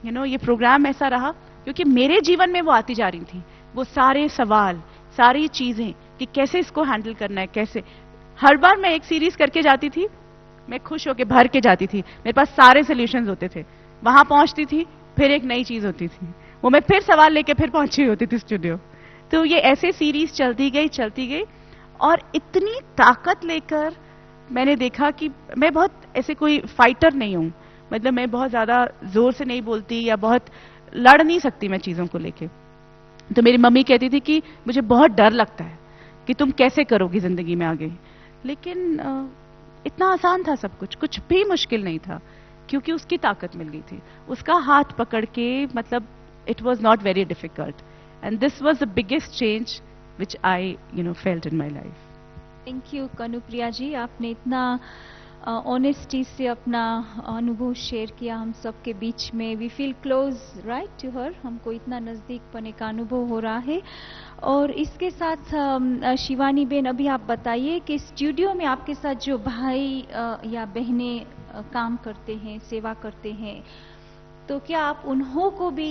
ये प्रोग्राम ऐसा रहा, क्योंकि मेरे जीवन में वो आती जा रही थी, वो सारे सवाल, सारी चीजें कि कैसे इसको हैंडल करना है, कैसे। हर बार मैं एक सीरीज करके जाती थी, मैं खुश होकर भर के जाती थी, मेरे पास सारे सोल्यूशंस होते थे। वहां पहुंचती थी, फिर एक नई चीज होती थी, वो मैं फिर सवाल लेके फिर पहुंची होती थी स्टूडियो। तो ये ऐसे सीरीज चलती गई और इतनी ताकत लेकर मैंने देखा कि मैं बहुत ऐसे कोई फाइटर नहीं हूं। मैं बहुत ज्यादा जोर से नहीं बोलती या बहुत लड़ नहीं सकती मैं चीजों को लेके। तो मेरी मम्मी कहती थी कि मुझे बहुत डर लगता है कि तुम कैसे करोगी जिंदगी में आगे। लेकिन इतना आसान था सब कुछ, कुछ भी मुश्किल नहीं था, क्योंकि उसकी ताकत मिल गई थी, उसका हाथ पकड़ के। it was not very difficult, and this was the biggest change which I felt in my life. Thank you Kanupriya ji, आपने इतना ऑनेस्टी से अपना अनुभव शेयर किया हम सब के बीच में। We feel close right to her, हमको इतना नज़दीक पने का अनुभव हो रहा है। और इसके साथ शिवानी बेन, अभी आप बताइए कि स्टूडियो में आपके साथ जो भाई या बहनें काम करते हैं, सेवा करते हैं, तो क्या आप उन्हों को भी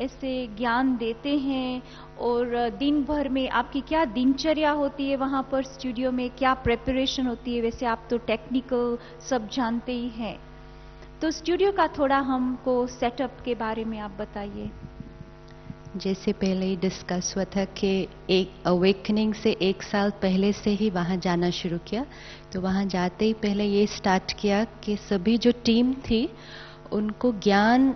ऐसे ज्ञान देते हैं? और दिन भर में आपकी क्या दिनचर्या होती है वहाँ पर स्टूडियो में, क्या प्रिपरेशन होती है? वैसे आप तो टेक्निकल सब जानते ही हैं, तो स्टूडियो का थोड़ा हमको सेटअप के बारे में आप बताइए। जैसे पहले ही डिस्कस हुआ था कि एक अवेकनिंग से 1 साल पहले से ही वहाँ जाना शुरू किया। तो वहाँ जाते ही पहले ये स्टार्ट किया कि सभी जो टीम थी उनको ज्ञान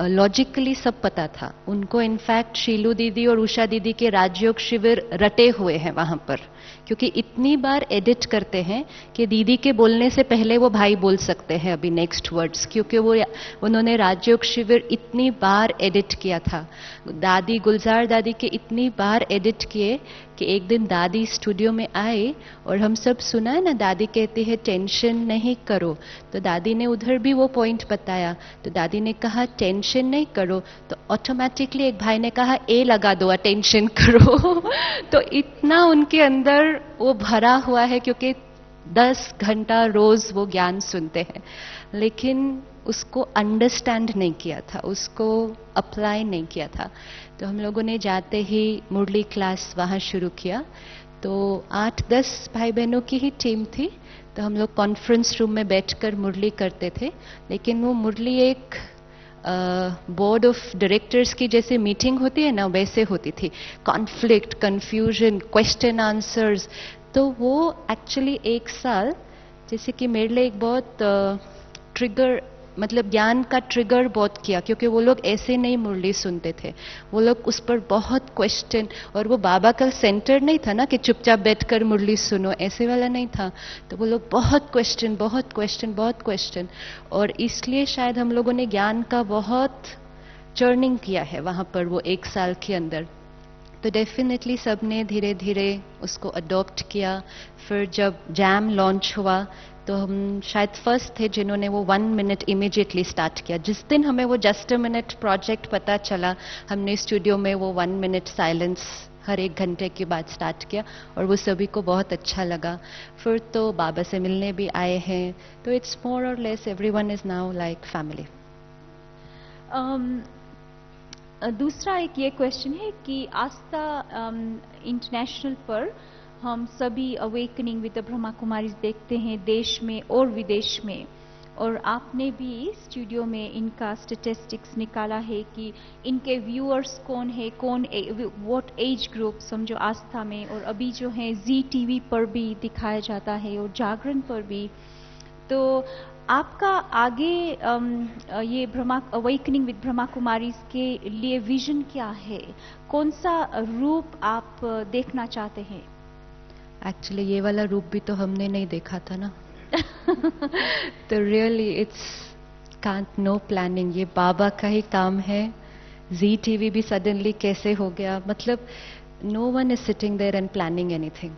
लॉजिकली सब पता था। उनको इनफैक्ट शीलू दीदी और उषा दीदी के राजयोग शिविर रटे हुए हैं वहाँ पर, क्योंकि इतनी बार एडिट करते हैं कि दीदी के बोलने से पहले वो भाई बोल सकते हैं अभी नेक्स्ट वर्ड्स, क्योंकि उन्होंने राजयोग शिविर इतनी बार एडिट किया था। दादी गुलजार दादी के इतनी बार एडिट किए कि एक दिन दादी स्टूडियो में आए और हम सब सुना है ना, दादी कहती है टेंशन नहीं करो, तो दादी ने उधर भी वो पॉइंट बताया, तो दादी ने कहा टेंशन नहीं करो, तो ऑटोमेटिकली एक भाई ने कहा ए लगा दो अटेंशन करो तो इतना उनके अंदर वो भरा हुआ है, क्योंकि 10 घंटा रोज वो ज्ञान सुनते हैं, लेकिन उसको अंडरस्टैंड नहीं किया था, उसको अप्लाई नहीं किया था। तो हम लोगों ने जाते ही मुरली क्लास वहाँ शुरू किया। तो 8-10 भाई बहनों की ही टीम थी, तो हम लोग कॉन्फ्रेंस रूम में बैठकर मुरली करते थे, लेकिन वो मुरली एक बोर्ड ऑफ डायरेक्टर्स की जैसे मीटिंग होती है ना, वैसे होती थी, कॉन्फ्लिक्ट, कंफ्यूजन, क्वेश्चन आंसर्स। तो वो एक्चुअली एक साल जैसे कि मेरे लिए एक बहुत ट्रिगर, मतलब ज्ञान का ट्रिगर बहुत किया, क्योंकि वो लोग ऐसे नहीं मुरली सुनते थे, वो लोग उस पर बहुत क्वेश्चन, और वो बाबा का सेंटर नहीं था ना कि चुपचाप बैठकर मुरली सुनो, ऐसे वाला नहीं था। तो वो लोग बहुत क्वेश्चन, बहुत क्वेश्चन, बहुत क्वेश्चन, और इसलिए शायद हम लोगों ने ज्ञान का बहुत चर्निंग किया है वहाँ पर वो एक साल के अंदर। तो डेफिनेटली सबने धीरे धीरे उसको अडॉप्ट किया। फिर जब जैम लॉन्च हुआ तो हम शायद फर्स्ट थे जिन्होंने वो 1 मिनट इमीडिएटली स्टार्ट किया। जिस दिन हमें वो जस्ट अ मिनट प्रोजेक्ट पता चला, हमने स्टूडियो में वो 1 मिनट साइलेंस हर 1 घंटे के बाद स्टार्ट किया, और वो सभी को बहुत अच्छा लगा। फिर तो बाबा से मिलने भी आए हैं, तो इट्स मोर और less everyone is now like family. दूसरा एक ये क्वेश्चन है कि आस्था इंटरनेशनल पर हम सभी awakening with the Brahma Kumaris देखते हैं, देश में और विदेश में, और आपने भी स्टूडियो में इनका स्टैटिस्टिक्स निकाला है कि इनके व्यूअर्स कौन है, कौन व्हाट एज ग्रुप समझो आस्था में, और अभी जो है जी टीवी पर भी दिखाया जाता है और जागरण पर भी। तो आपका आगे ये ब्रह्मा अवेकनिंग विद ब्रह्मा कुमारीज के लिए विजन क्या है, कौन सा रूप आप देखना चाहते हैं? एक्चुअली ये वाला रूप भी तो हमने नहीं देखा था ना तो really it's can't no planning, ये बाबा का ही काम है। जी टीवी भी सडनली कैसे हो गया, मतलब no one is sitting there and planning anything,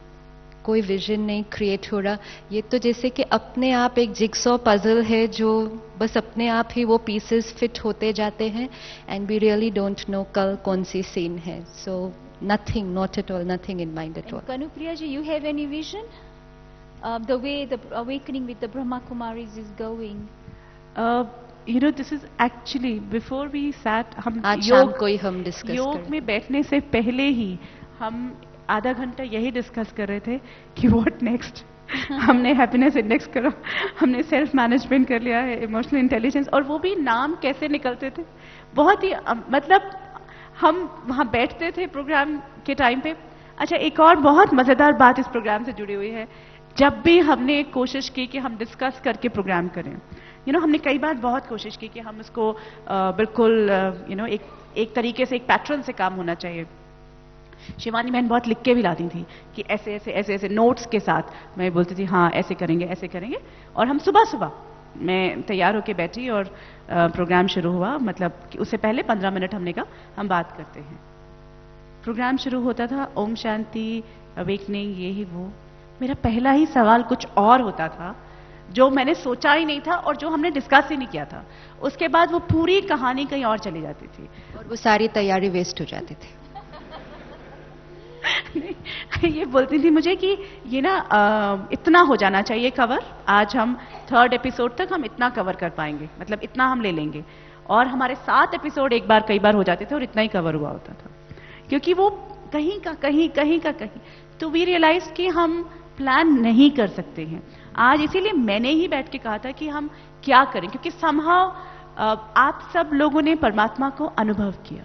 कोई विजन नहीं क्रिएट हो रहा। ये तो जैसे कि अपने आप एक जिगसॉ पजल है जो बस अपने आप ही वो पीसेस फिट होते जाते हैं, and we really don't know कल कौन सी सीन है। सो nothing, not at all, nothing in mind at all. Kanupriya ji, you have any vision? The way the awakening with the Brahma Kumaris is going? You know, this is actually before we sat, हम आज शाम को ही हम discuss योग में बैठने से पहले ही हम आधा घंटा यही डिस्कस कर रहे थे कि व्हाट नेक्स्ट हमने हैप्पीनेस इंडेक्स करो, हमने सेल्फ मैनेजमेंट कर लिया है, इमोशनल इंटेलिजेंस, और वो भी नाम कैसे निकलते थे, बहुत ही मतलब हम वहाँ बैठते थे प्रोग्राम के टाइम पे। अच्छा, एक और बहुत मज़ेदार बात इस प्रोग्राम से जुड़ी हुई है, जब भी हमने कोशिश की कि हम डिस्कस करके प्रोग्राम करें, हमने कई बार बहुत कोशिश की कि हम उसको बिल्कुल एक तरीके से एक पैटर्न से काम होना चाहिए। शिवानी बहन बहुत लिख के भी लाती थी कि ऐसे ऐसे ऐसे ऐसे नोट्स के साथ, मैं बोलती थी हाँ ऐसे करेंगे ऐसे करेंगे, और हम सुबह सुबह मैं तैयार होके बैठी और प्रोग्राम शुरू हुआ, मतलब कि उससे पहले 15 मिनट हमने कहा हम बात करते हैं। प्रोग्राम शुरू होता था ओम शांति, अवेकनिंग, ये ही वो। मेरा पहला ही सवाल कुछ और होता था जो मैंने सोचा ही नहीं था और जो हमने डिस्कस ही नहीं किया था। उसके बाद वो पूरी कहानी कहीं और चली जाती थी और वो सारी तैयारी वेस्ट हो जाती थी। ये बोलती थी मुझे कि ये ना इतना हो जाना चाहिए कवर, आज हम 3rd एपिसोड तक हम इतना कवर कर पाएंगे, मतलब इतना हम ले लेंगे, और हमारे 7 एपिसोड कई बार हो जाते थे और इतना ही कवर हुआ होता था, क्योंकि वो कहीं का कहीं। तो वी रियलाइज कि हम प्लान नहीं कर सकते हैं आज, इसीलिए मैंने ही बैठ के कहा था कि हम क्या करें, क्योंकि समहाउ आप सब लोगों ने परमात्मा को अनुभव किया।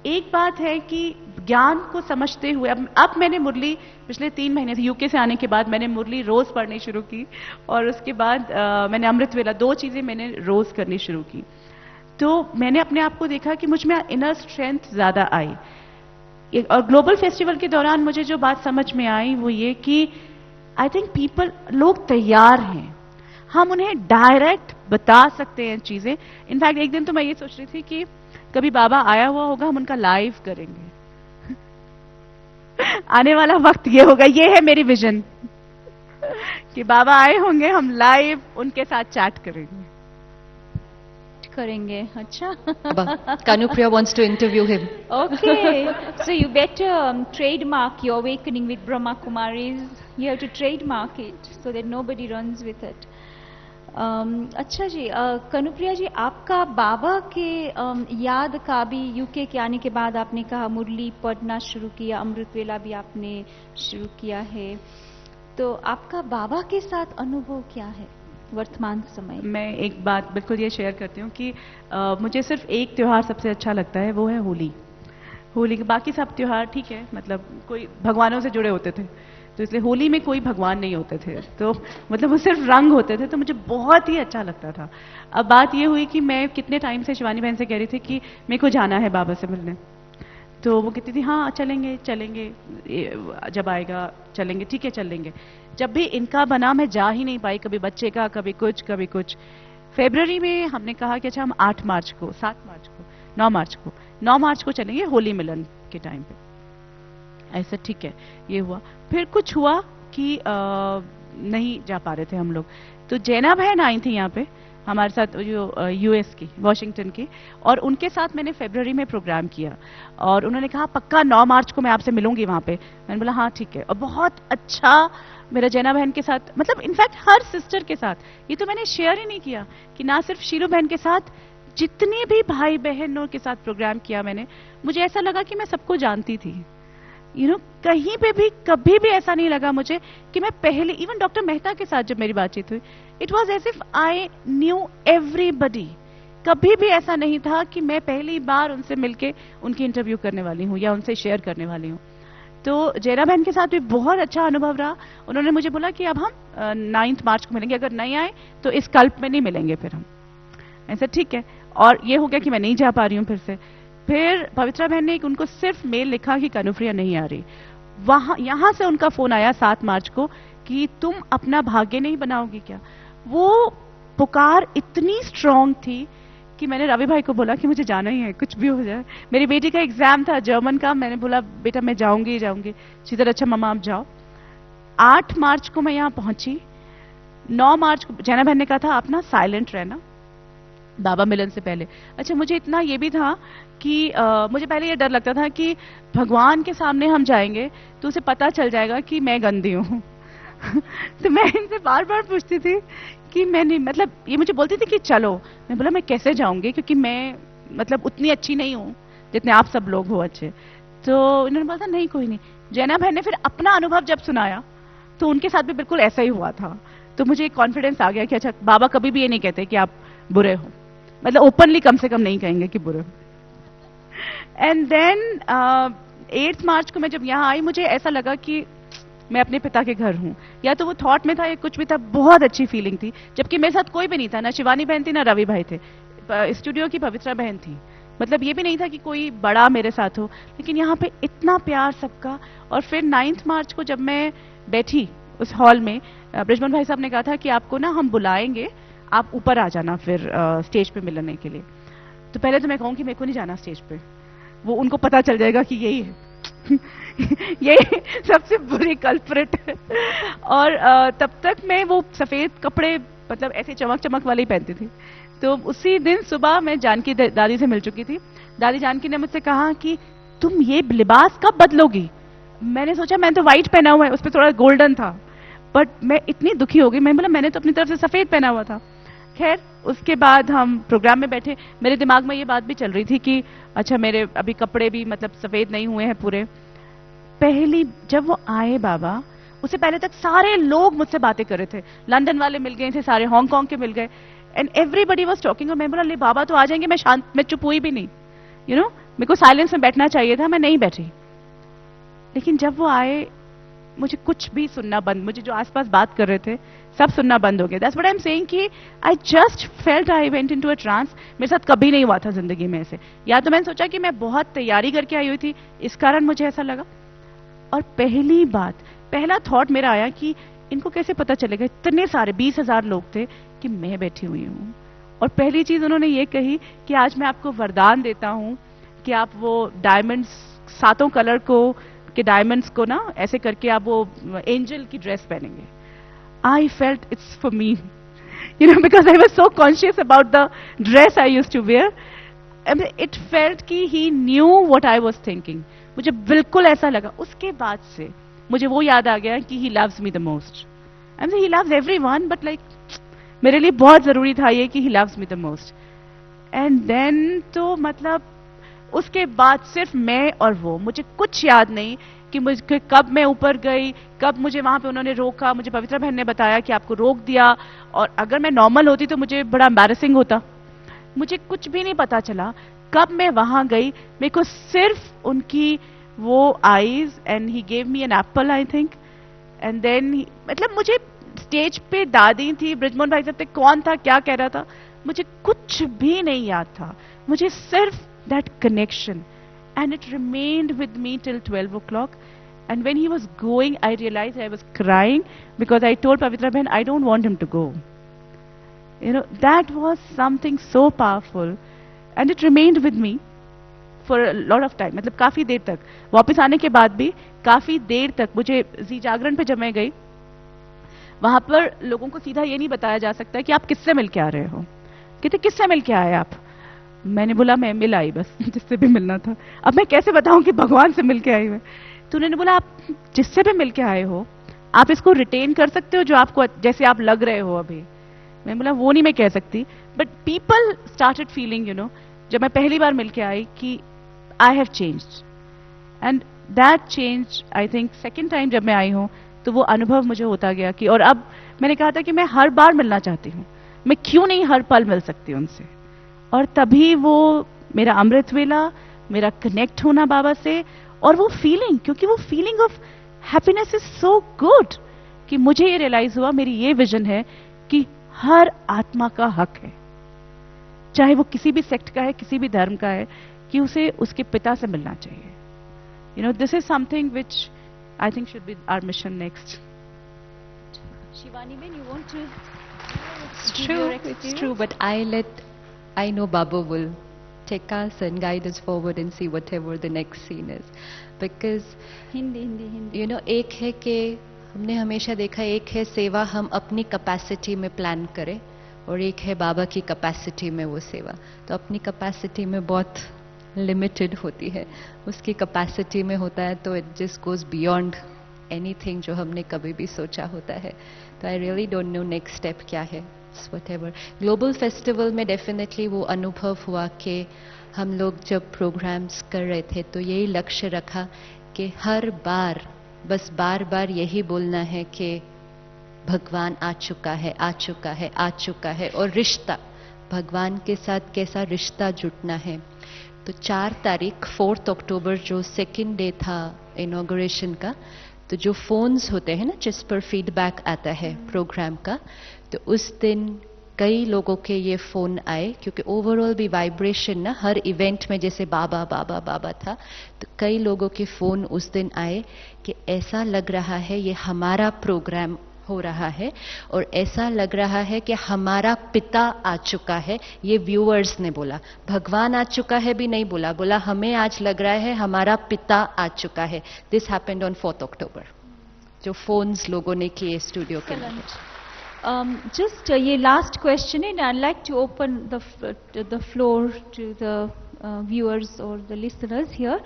एक बात है कि ज्ञान को समझते हुए अब मैंने मुरली पिछले 3 महीने से यूके से आने के बाद मैंने मुरली रोज पढ़नी शुरू की, और उसके बाद मैंने अमृत वेला, 2 चीजें मैंने रोज करनी शुरू की। तो मैंने अपने आप को देखा कि मुझ में इनर स्ट्रेंथ ज्यादा आई। और ग्लोबल फेस्टिवल के दौरान मुझे जो बात समझ में आई वो ये कि आई थिंक लोग तैयार हैं, हम उन्हें डायरेक्ट बता सकते हैं चीजें। इनफैक्ट एक दिन तो मैं ये सोच रही थी कि कभी बाबा आया हुआ होगा, हम उनका लाइव करेंगे आने वाला वक्त ये होगा, ये है मेरी विजन कि बाबा आए होंगे, हम लाइव उनके साथ चैट करेंगे. अच्छा. Kanupriya wants to interview him. Okay, so you better trademark your awakening with Brahma Kumaris. You have to trademark it so that nobody runs with it. अच्छा जी, कनुप्रिया जी, आपका बाबा के याद का भी यूके के आने के बाद आपने कहा मुरली पढ़ना शुरू किया, अमृत वेला भी आपने शुरू किया है, तो आपका बाबा के साथ अनुभव क्या है वर्तमान समय? मैं एक बात बिल्कुल ये शेयर करती हूँ कि मुझे सिर्फ एक त्योहार सबसे अच्छा लगता है, वो है होली. होली के बाकी सब त्योहार ठीक है, मतलब कोई भगवानों से जुड़े होते थे, तो इसलिए होली में कोई भगवान नहीं होते थे, तो मतलब वो सिर्फ रंग होते थे, तो मुझे बहुत ही अच्छा लगता था. अब बात ये हुई कि मैं कितने टाइम से शिवानी बहन से कह रही थी कि मेरे को जाना है बाबा से मिलने, तो वो कहती थी हाँ चलेंगे चलेंगे, जब आएगा चलेंगे, ठीक है चलेंगे. जब भी इनका बना मैं जा ही नहीं पाई, कभी बच्चे का, कभी कुछ कभी कुछ. फरवरी में हमने कहा कि अच्छा हम 8 मार्च को, 7 मार्च को, 9 मार्च को चलेंगे होली मिलन के टाइम पे. ऐसा ठीक है, ये हुआ. फिर कुछ हुआ कि नहीं जा पा रहे थे हम लोग, तो जैना बहन आई थी यहाँ पे हमारे साथ, जो यूएस की, वॉशिंगटन की, और उनके साथ मैंने फरवरी में प्रोग्राम किया, और उन्होंने कहा पक्का 9 मार्च को मैं आपसे मिलूंगी वहाँ पे. मैंने बोला हाँ ठीक है, और बहुत अच्छा मेरा जैना बहन के साथ, मतलब इनफैक्ट हर सिस्टर के साथ, ये तो मैंने शेयर ही नहीं किया कि ना सिर्फ शीरू बहन के साथ, जितने भी भाई बहनों के साथ प्रोग्राम किया मैंने, मुझे ऐसा लगा कि मैं सबको जानती थी. कहीं पे भी कभी भी ऐसा नहीं लगा मुझे कि मैं पहले, इवन डॉक्टर मेहता के साथ जब मेरी बातचीत हुई, it was as if I knew everybody. कभी भी ऐसा नहीं था कि मैं पहली बार उनसे मिलके उनकी इंटरव्यू करने वाली हूँ या उनसे शेयर करने वाली हूँ. तो जयरा बहन के साथ भी बहुत अच्छा अनुभव रहा. उन्होंने मुझे बोला कि अब हम 9 मार्च को मिलेंगे, अगर नहीं आए तो इस कल्प में नहीं मिलेंगे फिर हम. ऐसा ठीक है. और ये हो गया कि मैं नहीं जा पा रही हूँ फिर से. फिर पवित्रा बहन ने उनको सिर्फ मेल लिखा कि कनुप्रिया नहीं आ रही. यहां से उनका फोन आया 7 मार्च को कि तुम अपना भाग्य नहीं बनाओगी क्या. वो पुकार इतनी स्ट्रांग थी कि मैंने रवि भाई को बोला कि मुझे जाना ही है, कुछ भी हो जाए. मेरी बेटी का एग्जाम था जर्मन का, मैंने बोला बेटा मैं जाऊंगी ही जाऊंगी. सीधर अच्छा मम्मा आप जाओ. 8 मार्च को मैं यहाँ पहुंची. 9 मार्च को जैना बहन ने कहा था आप ना साइलेंट रहना बाबा मिलन से पहले. अच्छा मुझे इतना ये भी था कि मुझे पहले ये डर लगता था कि भगवान के सामने हम जाएंगे तो उसे पता चल जाएगा कि मैं गंदी हूँ. तो मैं इनसे बार बार पूछती थी कि मैं नहीं, मतलब ये मुझे बोलती थी कि चलो. मैं बोला मैं कैसे जाऊंगी, क्योंकि मैं मतलब उतनी अच्छी नहीं हूँ जितने आप सब लोग हो अच्छे. तो इन्होंने बोला था नहीं कोई नहीं. जैना बहन ने फिर अपना अनुभव जब सुनाया तो उनके साथ भी बिल्कुल ऐसा ही हुआ था. तो मुझे एक कॉन्फिडेंस आ गया कि अच्छा बाबा कभी भी ये नहीं कहते कि आप बुरे हो, मतलब ओपनली कम से कम नहीं कहेंगे कि बुरे हो. एंड देन 8 मार्च को मैं जब यहाँ आई, मुझे ऐसा लगा कि मैं अपने पिता के घर हूँ. या तो वो थॉट में था या कुछ भी था, बहुत अच्छी फीलिंग थी. जबकि मेरे साथ कोई भी नहीं था, ना शिवानी बहन थी ना रवि भाई थे, स्टूडियो की पवित्रा बहन थी. मतलब ये भी नहीं था कि कोई बड़ा मेरे साथ हो, लेकिन यहाँ पे इतना प्यार सबका. और फिर 9 मार्च को जब मैं बैठी उस हॉल में, ब्रिजमोहन भाई साहब ने कहा था कि आपको ना हम बुलाएंगे, आप ऊपर आ जाना फिर स्टेज पे मिलने के लिए. तो पहले तो मैं कहूँ कि मेरे को नहीं जाना स्टेज पे, वो उनको पता चल जाएगा कि यही है यही सबसे बुरी कल्प्रिट. और तब तक मैं वो सफेद कपड़े मतलब ऐसे चमक चमक वाले ही पहनती थी. तो उसी दिन सुबह मैं जानकी दादी से मिल चुकी थी. दादी जानकी ने मुझसे कहा कि तुम ये लिबास कब बदलोगी. मैंने सोचा मैंने तो व्हाइट पहना हुआ है, उस पर थोड़ा गोल्डन था, बट मैं इतनी दुखी हो गई. मैं बोला मैंने तो अपनी तरफ से सफेद पहना हुआ था. खैर उसके बाद हम प्रोग्राम में बैठे, मेरे दिमाग में ये बात भी चल रही थी कि अच्छा मेरे अभी कपड़े भी मतलब सफेद नहीं हुए हैं पूरे. पहली जब वो आए बाबा, उससे पहले तक सारे लोग मुझसे बातें कर रहे थे. लंदन वाले मिल गए थे, सारे हांगकांग के मिल गए, एंड एवरीबडी वाज टॉकिंग. और मैं बोला ले बाबा तो आ जाएंगे. मैं शांत, मैं चुप हुई भी नहीं. मेरे को साइलेंस में बैठना चाहिए था, मैं नहीं बैठी. लेकिन जब वो आए मुझे कुछ भी सुनना बंद, मुझे जो आसपास बात कर रहे थे सब सुनना बंद हो गया. That's what I am saying कि I just felt I went into a trance. मेरे साथ कभी नहीं हुआ था जिंदगी में ऐसे. या तो मैंने सोचा कि मैं बहुत तैयारी करके आई हुई थी, इस कारण मुझे ऐसा लगा. और पहली बात, पहला थॉट मेरा आया कि इनको कैसे पता चलेगा, इतने सारे 20,000 लोग थे कि मैं बैठी हुई हूँ. और पहली चीज उन्होंने ये कही कि आज मैं आपको वरदान देता हूँ कि आप वो डायमंड्स 7 कलर को कि डायमंड्स को ना ऐसे करके आप वो एंजल की ड्रेस पहनेंगे. I felt it's for me, you know, because I was so conscious about the dress I used to wear. I mean, it felt कि he knew what I was thinking. मुझे बिल्कुल ऐसा लगा. उसके बाद से मुझे वो याद आ गया कि he loves me the most. I mean, he loves everyone, but like मेरे लिए बहुत जरूरी था ये कि he loves me the most. And then तो मतलब उसके बाद सिर्फ मैं और वो, मुझे कुछ याद नहीं कि मुझे कब मैं ऊपर गई, कब मुझे वहां पे उन्होंने रोका. मुझे पवित्रा बहन ने बताया कि आपको रोक दिया, और अगर मैं नॉर्मल होती तो मुझे बड़ा एम्बैरेसिंग होता. मुझे कुछ भी नहीं पता चला कब मैं वहां गई. मेरे को सिर्फ उनकी वो eyes, and he gave me an apple I think, and then मतलब मुझे स्टेज पे दादी थी, ब्रिजमोहन भाई साहब थे, कौन था, क्या कह रहा था, मुझे कुछ भी नहीं याद था. मुझे सिर्फ that connection, and it remained with me till 12 o'clock. And when he was going, I realized I was crying because I told Pavitra Bhen, I don't want him to go. You know, that was something so powerful, and it remained with me for a lot of time. मतलब काफी देर तक, वापस आने के बाद भी काफी देर तक. मुझे जी जागरण पे जब मैं गई, वहां पर लोगों को सीधा ये नहीं बताया जा सकता कि आप किससे मिल के आ रहे हो. कहते किससे मिल के आए आप? मैंने बोला मैं मिल आई बस, जिससे भी मिलना था. अब मैं कैसे बताऊं कि भगवान से मिल के आई मैं? तो उन्होंने बोला आप जिससे भी मिल के आए हो, आप इसको रिटेन कर सकते हो जो आपको जैसे आप लग रहे हो अभी. मैं बोला वो नहीं मैं कह सकती, but people started feeling, you know, जब मैं पहली बार मिल के आई कि I have changed. And that change I think second time जब मैं आई हूँ तो वो अनुभव मुझे होता गया कि, और अब मैंने कहा था कि मैं हर बार मिलना चाहती हूँ, मैं क्यों नहीं हर पल मिल सकती उनसे. और तभी वो मेरा अमृत वेला, मेरा कनेक्ट होना बाबा से, और वो फीलिंग, क्योंकि वो feeling of happiness is so good कि मुझे ये रियलाइज हुआ, मेरी ये विजन है कि हर आत्मा का हक है, चाहे वो किसी भी सेक्ट का है, किसी भी धर्म का है, कि उसे उसके पिता से मिलना चाहिए. You know, this is something which I think should be our mission next. Shivani Ben, you want to It's give true, your it's experience? true, but I know Baba will take us and guide us forward and see whatever the next scene is. Because, Hindi you know, एक है कि हमने हमेशा देखा, एक है सेवा हम अपनी कैपेसिटी में प्लान करें, और एक है बाबा की कैपेसिटी में वो सेवा. तो अपनी कैपेसिटी में बहुत लिमिटेड होती है, उसकी कैपेसिटी में होता है तो it just goes beyond anything जो हमने कभी भी सोचा होता है. तो I really don't no next step क्या है. व्हाटएवर. ग्लोबल फेस्टिवल में डेफिनेटली वो अनुभव हुआ कि हम लोग जब प्रोग्राम्स कर रहे थे तो यही लक्ष्य रखा कि हर बार बस बार बार यही बोलना है कि भगवान आ चुका है, आ चुका है, आ चुका है. और रिश्ता भगवान के साथ कैसा रिश्ता जुटना है. तो 4 तारीख 4 अक्टूबर जो सेकेंड डे था इनॉग्रेशन का, तो जो फोन्स होते हैं ना जिस पर फीडबैक आता है प्रोग्राम का, तो उस दिन कई लोगों के ये फोन आए, क्योंकि ओवरऑल भी वाइब्रेशन ना हर इवेंट में जैसे बाबा बाबा बाबा था, तो कई लोगों के फोन उस दिन आए कि ऐसा लग रहा है ये हमारा प्रोग्राम हो रहा है, और ऐसा लग रहा है कि हमारा पिता आ चुका है. ये व्यूअर्स ने बोला, भगवान आ चुका है भी नहीं बोला, बोला हमें आज लग रहा है हमारा पिता आ चुका है. दिस हैपेंड ऑन 4 अक्टूबर, जो फोन्स लोगों ने किए स्टूडियो के लिए. Just ये last question, and I'd like to open the floor to the viewers or the listeners here.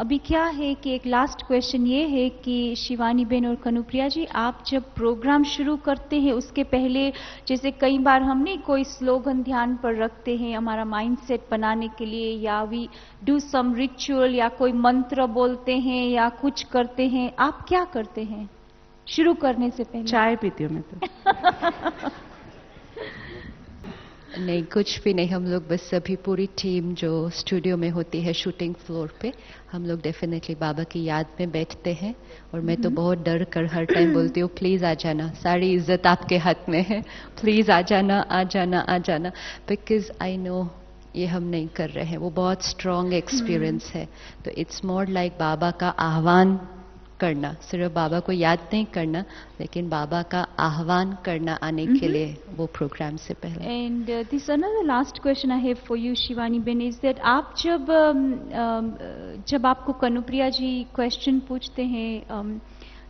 अभी क्या है कि एक लास्ट क्वेश्चन ये है कि शिवानी बेन और कनुप्रिया जी, आप जब प्रोग्राम शुरू करते हैं उसके पहले, जैसे कई बार हमने कोई स्लोगन ध्यान पर रखते हैं हमारा माइंडसेट बनाने के लिए, या वी डू सम रिचुअल, या कोई मंत्र बोलते हैं या कुछ करते हैं, आप क्या करते हैं शुरू करने से पहले? चाय पीती हूँ मैं तो. नहीं, कुछ भी नहीं. हम लोग बस सभी पूरी टीम जो स्टूडियो में होती है शूटिंग फ्लोर पे, हम लोग डेफिनेटली बाबा की याद में बैठते हैं. और मैं तो बहुत डर कर हर टाइम बोलती हूँ प्लीज आ जाना, सारी इज्जत आपके हाथ में है, प्लीज आ जाना, आ जाना, आ जाना. बिकॉज आई नो ये हम नहीं कर रहे हैं, वो बहुत स्ट्रॉन्ग एक्सपीरियंस है. तो इट्स मोर लाइक बाबा का आह्वान करना, सिर्फ बाबा को याद नहीं करना, लेकिन बाबा का आह्वान करना आने के लिए वो प्रोग्राम से पहले। And this another last question I have for you, Shivani Ben, is that आप जब आपको कनुप्रिया जी क्वेश्चन पूछते हैं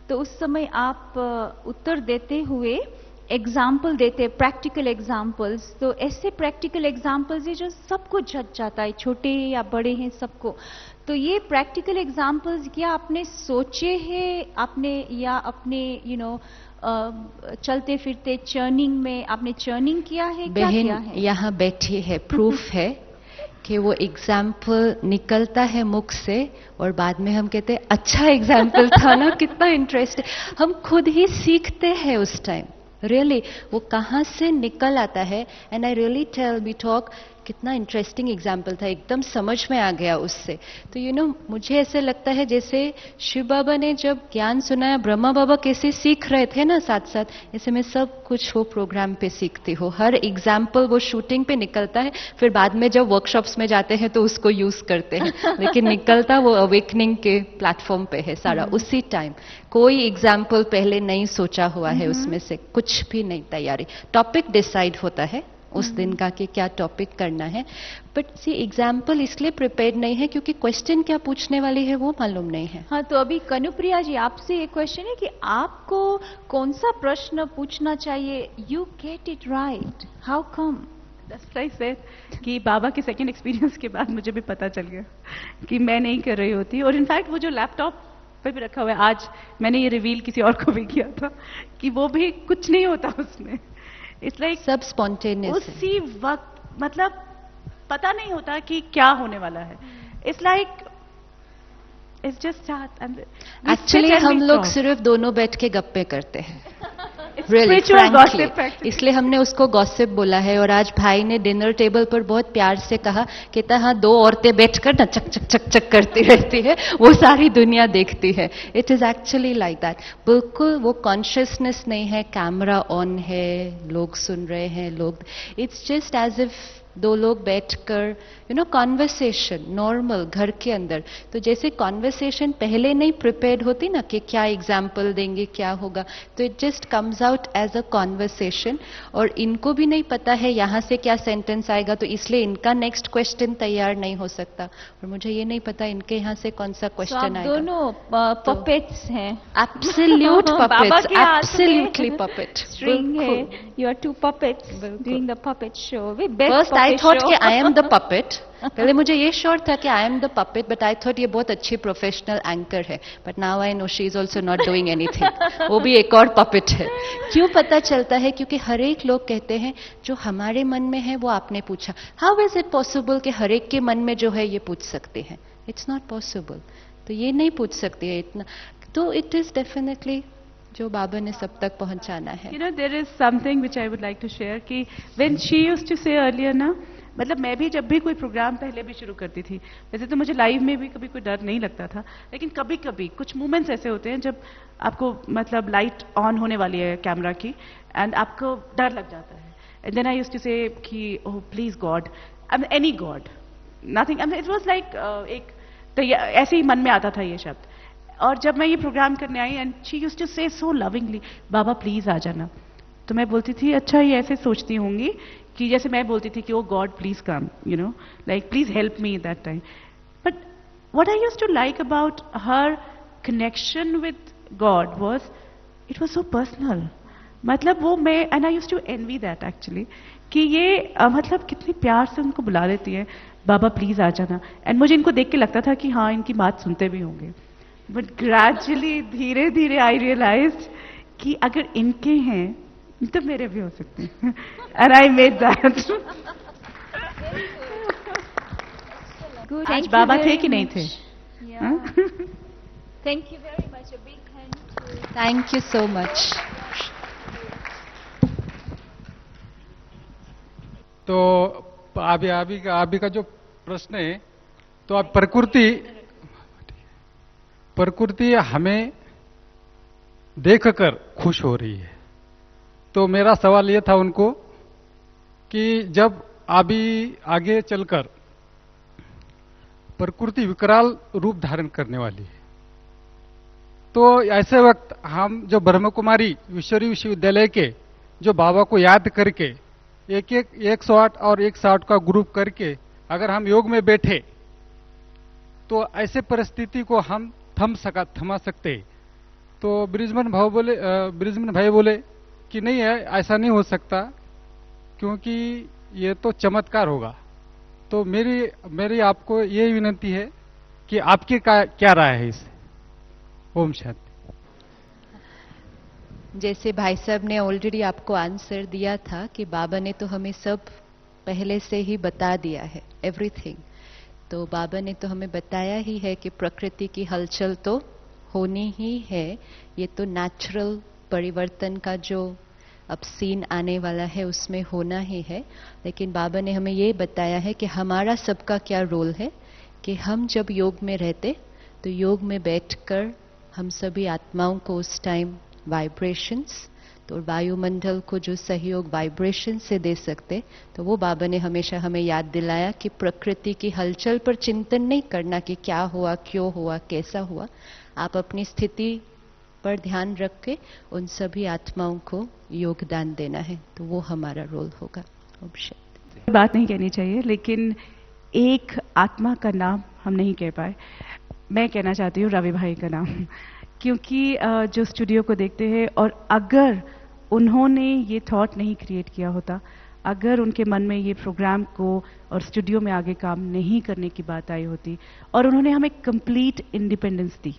तो उस समय आप उत्तर देते हुए एग्जाम्पल देते हैं, प्रैक्टिकल एग्जाम्पल्स, तो ऐसे प्रैक्टिकल एग्जाम्पल्स है जो सबको जच जाता है, छोटे या बड़े हैं सबको। तो ये प्रैक्टिकल एग्जाम्पल्स क्या आपने सोचे हैं, आपने या अपने चलते फिरते चर्निंग में आपने चर्निंग किया है, क्या किया बहन है? यहाँ बैठी है, प्रूफ है कि वो एग्जाम्पल निकलता है मुख से और बाद में हम कहते हैं अच्छा एग्जाम्पल था ना, कितना इंटरेस्टिंग। हम खुद ही सीखते हैं उस टाइम, रियली वो कहाँ से निकल आता है। And I really tell we talk कितना इंटरेस्टिंग एग्जाम्पल था, एकदम समझ में आ गया उससे। तो मुझे ऐसे लगता है जैसे शिव बाबा ने जब ज्ञान सुनाया, ब्रह्मा बाबा कैसे सीख रहे थे ना साथ साथ, ऐसे मैं सब कुछ वो प्रोग्राम पे सीखती हूँ। हर एग्जाम्पल वो शूटिंग पे निकलता है, फिर बाद में जब वर्कशॉप्स में जाते हैं तो उसको यूज करते हैं, लेकिन निकलता वो अवेकनिंग के प्लेटफॉर्म पे है सारा उसी टाइम। कोई एग्जाम्पल पहले नहीं सोचा हुआ है उसमें से, कुछ भी नहीं तैयारी। टॉपिक डिसाइड होता है उस दिन का कि क्या टॉपिक करना है, बट सी एग्जाम्पल इसलिए प्रिपेयर नहीं है क्योंकि क्वेश्चन क्या पूछने वाली है वो मालूम नहीं है। हाँ, तो अभी कनुप्रिया जी आपसे एक क्वेश्चन है कि आपको कौन सा प्रश्न पूछना चाहिए? You get it right, how come? That's why I said कि बाबा के सेकंड एक्सपीरियंस के बाद मुझे भी पता चल गया कि मैं नहीं कर रही होती। और इनफैक्ट वो जो लैपटॉप पे भी रखा हुआ है, आज मैंने ये रिवील किसी और को भी किया था कि वो भी कुछ नहीं होता उसमें। इट्स लाइक सब स्पॉन्टेनियस है। उसी वक्त मतलब पता नहीं होता कि क्या होने वाला है। It's like it's just actually हम लोग सिर्फ दोनों बैठ के गप्पे करते हैं, really, इसलिए हमने उसको गॉसिप बोला है। और आज भाई ने डिनर टेबल पर बहुत प्यार से कहा, कहता हाँ दो औरतें बैठकर ना चक चक चक चक करती रहती है, वो सारी दुनिया देखती है। It is actually like that, बिल्कुल वो कॉन्शियसनेस नहीं है, कैमरा ऑन है, लोग सुन रहे हैं, लोग, इट्स जस्ट एज इफ दो लोग बैठकर कॉन्वर्सेशन नॉर्मल घर के अंदर। तो जैसे कॉन्वर्सेशन पहले नहीं प्रिपेयर्ड होती ना कि क्या एग्जाम्पल देंगे, क्या होगा, तो it just comes out as a conversation. और इनको भी नहीं पता है यहाँ से क्या सेंटेंस आएगा, तो इसलिए इनका नेक्स्ट क्वेश्चन तैयार नहीं हो सकता, और मुझे ये नहीं पता इनके यहाँ से कौन सा क्वेश्चन आएगा। दोनों पपेट्स हैं, absolute puppets, absolutely puppet string है, you are two puppets doing the puppet show. First I thought कि आई एम द पपेट, पहले मुझे ये श्योर था कि I am the puppet, but I thought ये बहुत अच्छी प्रोफेशनल एंकर है, but now I know she is also not doing anything, वो भी एक और पपेट है। क्यों पता चलता है? क्योंकि हर एक लोग कहते हैं जो हमारे मन में है वो आपने पूछा। हाउ इज इट पॉसिबल कि हर एक के मन में जो है ये पूछ सकते हैं? इट्स नॉट पॉसिबल, तो ये नहीं पूछ सकती है इतना। तो इट इज डेफिनेटली जो बाबा ने सब तक पहुंचाना है। there is something which I would like to share कि when she used to say earlier ना, मतलब मैं भी जब भी कोई प्रोग्राम पहले भी शुरू करती थी, वैसे तो मुझे लाइव में भी कभी कोई डर नहीं लगता था, लेकिन कभी कभी कुछ मोमेंट्स ऐसे होते हैं जब आपको मतलब लाइट ऑन होने वाली है कैमरा की एंड आपको डर लग जाता है। And then I used to say कि oh please god, any god, nothing, it was like एक तो ऐसे ही मन में आता था ये शब्द। और जब मैं ये प्रोग्राम करने आई एंड शी यूज्ड टू से सो लविंगली, बाबा प्लीज आ जाना, तो मैं बोलती थी अच्छा ये ऐसे सोचती होंगी कि जैसे मैं बोलती थी कि oh God please come, like please help me that time. But what I used to like about her connection with God was it was so personal. मतलब वो मैं and I used to envy that actually कि ये मतलब कितनी प्यार से उनको बुला लेती है, बाबा प्लीज आ जाना। एंड मुझे इनको देख के लगता था कि हाँ इनकी बात सुनते भी होंगे, बट ग्रेजुअली धीरे धीरे आई रियलाइज कि अगर इनके हैं तो मेरे भी हो सकते हैं। And I made that. आज बाबा थे कि नहीं थे? Thank you very much, a big hand. Thank you so much. तो अभी का जो प्रश्न है, तो अब प्रकृति हमें देखकर खुश हो रही है। तो मेरा सवाल ये था उनको कि जब अभी आगे चलकर प्रकृति विकराल रूप धारण करने वाली है, तो ऐसे वक्त हम जो ब्रह्म कुमारी ईश्वरी विश्वविद्यालय के जो बाबा को याद करके एक 108 और 160 का ग्रुप करके अगर हम योग में बैठे तो ऐसे परिस्थिति को हम थमा सकते। तो ब्रिजमन भाई बोले कि नहीं है, ऐसा नहीं हो सकता क्योंकि ये तो चमत्कार होगा। तो मेरी आपको ये विनती है कि आपकी क्या राय है इस। ओम शांति। जैसे भाई साहब ने ऑलरेडी आपको आंसर दिया था कि बाबा ने तो हमें सब पहले से ही बता दिया है, एवरीथिंग। तो बाबा ने तो हमें बताया ही है कि प्रकृति की हलचल तो होनी ही है, ये तो नेचुरल परिवर्तन का जो अब सीन आने वाला है उसमें होना ही है। लेकिन बाबा ने हमें ये बताया है कि हमारा सबका क्या रोल है, कि हम जब योग में रहते तो योग में बैठकर हम सभी आत्माओं को उस टाइम वाइब्रेशंस, तो वायुमंडल को जो सहयोग वाइब्रेशन से दे सकते, तो वो बाबा ने हमेशा हमें याद दिलाया कि प्रकृति की हलचल पर चिंतन नहीं करना कि क्या हुआ, क्यों हुआ, कैसा हुआ। आप अपनी स्थिति पर ध्यान रख के उन सभी आत्माओं को योगदान देना है, तो वो हमारा रोल होगा। ओम शांति। बात नहीं कहनी चाहिए, लेकिन एक आत्मा का नाम हम नहीं कह पाए। मैं कहना चाहती हूँ रवि भाई का नाम, क्योंकि जो स्टूडियो को देखते हैं, और अगर उन्होंने ये थॉट नहीं क्रिएट किया होता, अगर उनके मन में ये प्रोग्राम को और स्टूडियो में आगे काम नहीं करने की बात आई होती, और उन्होंने हमें कंप्लीट इंडिपेंडेंस दी,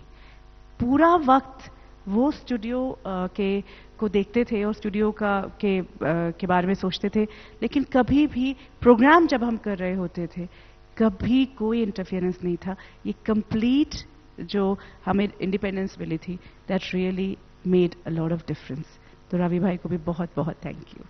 पूरा वक्त वो स्टूडियो को देखते थे और स्टूडियो के बारे में सोचते थे, लेकिन कभी भी प्रोग्राम जब हम कर रहे होते थे कभी कोई इंटरफेरेंस नहीं था। ये कंप्लीट जो हमें इंडिपेंडेंस मिली थी, that really made a lot of difference. तो रवि भाई को भी बहुत बहुत थैंक यू।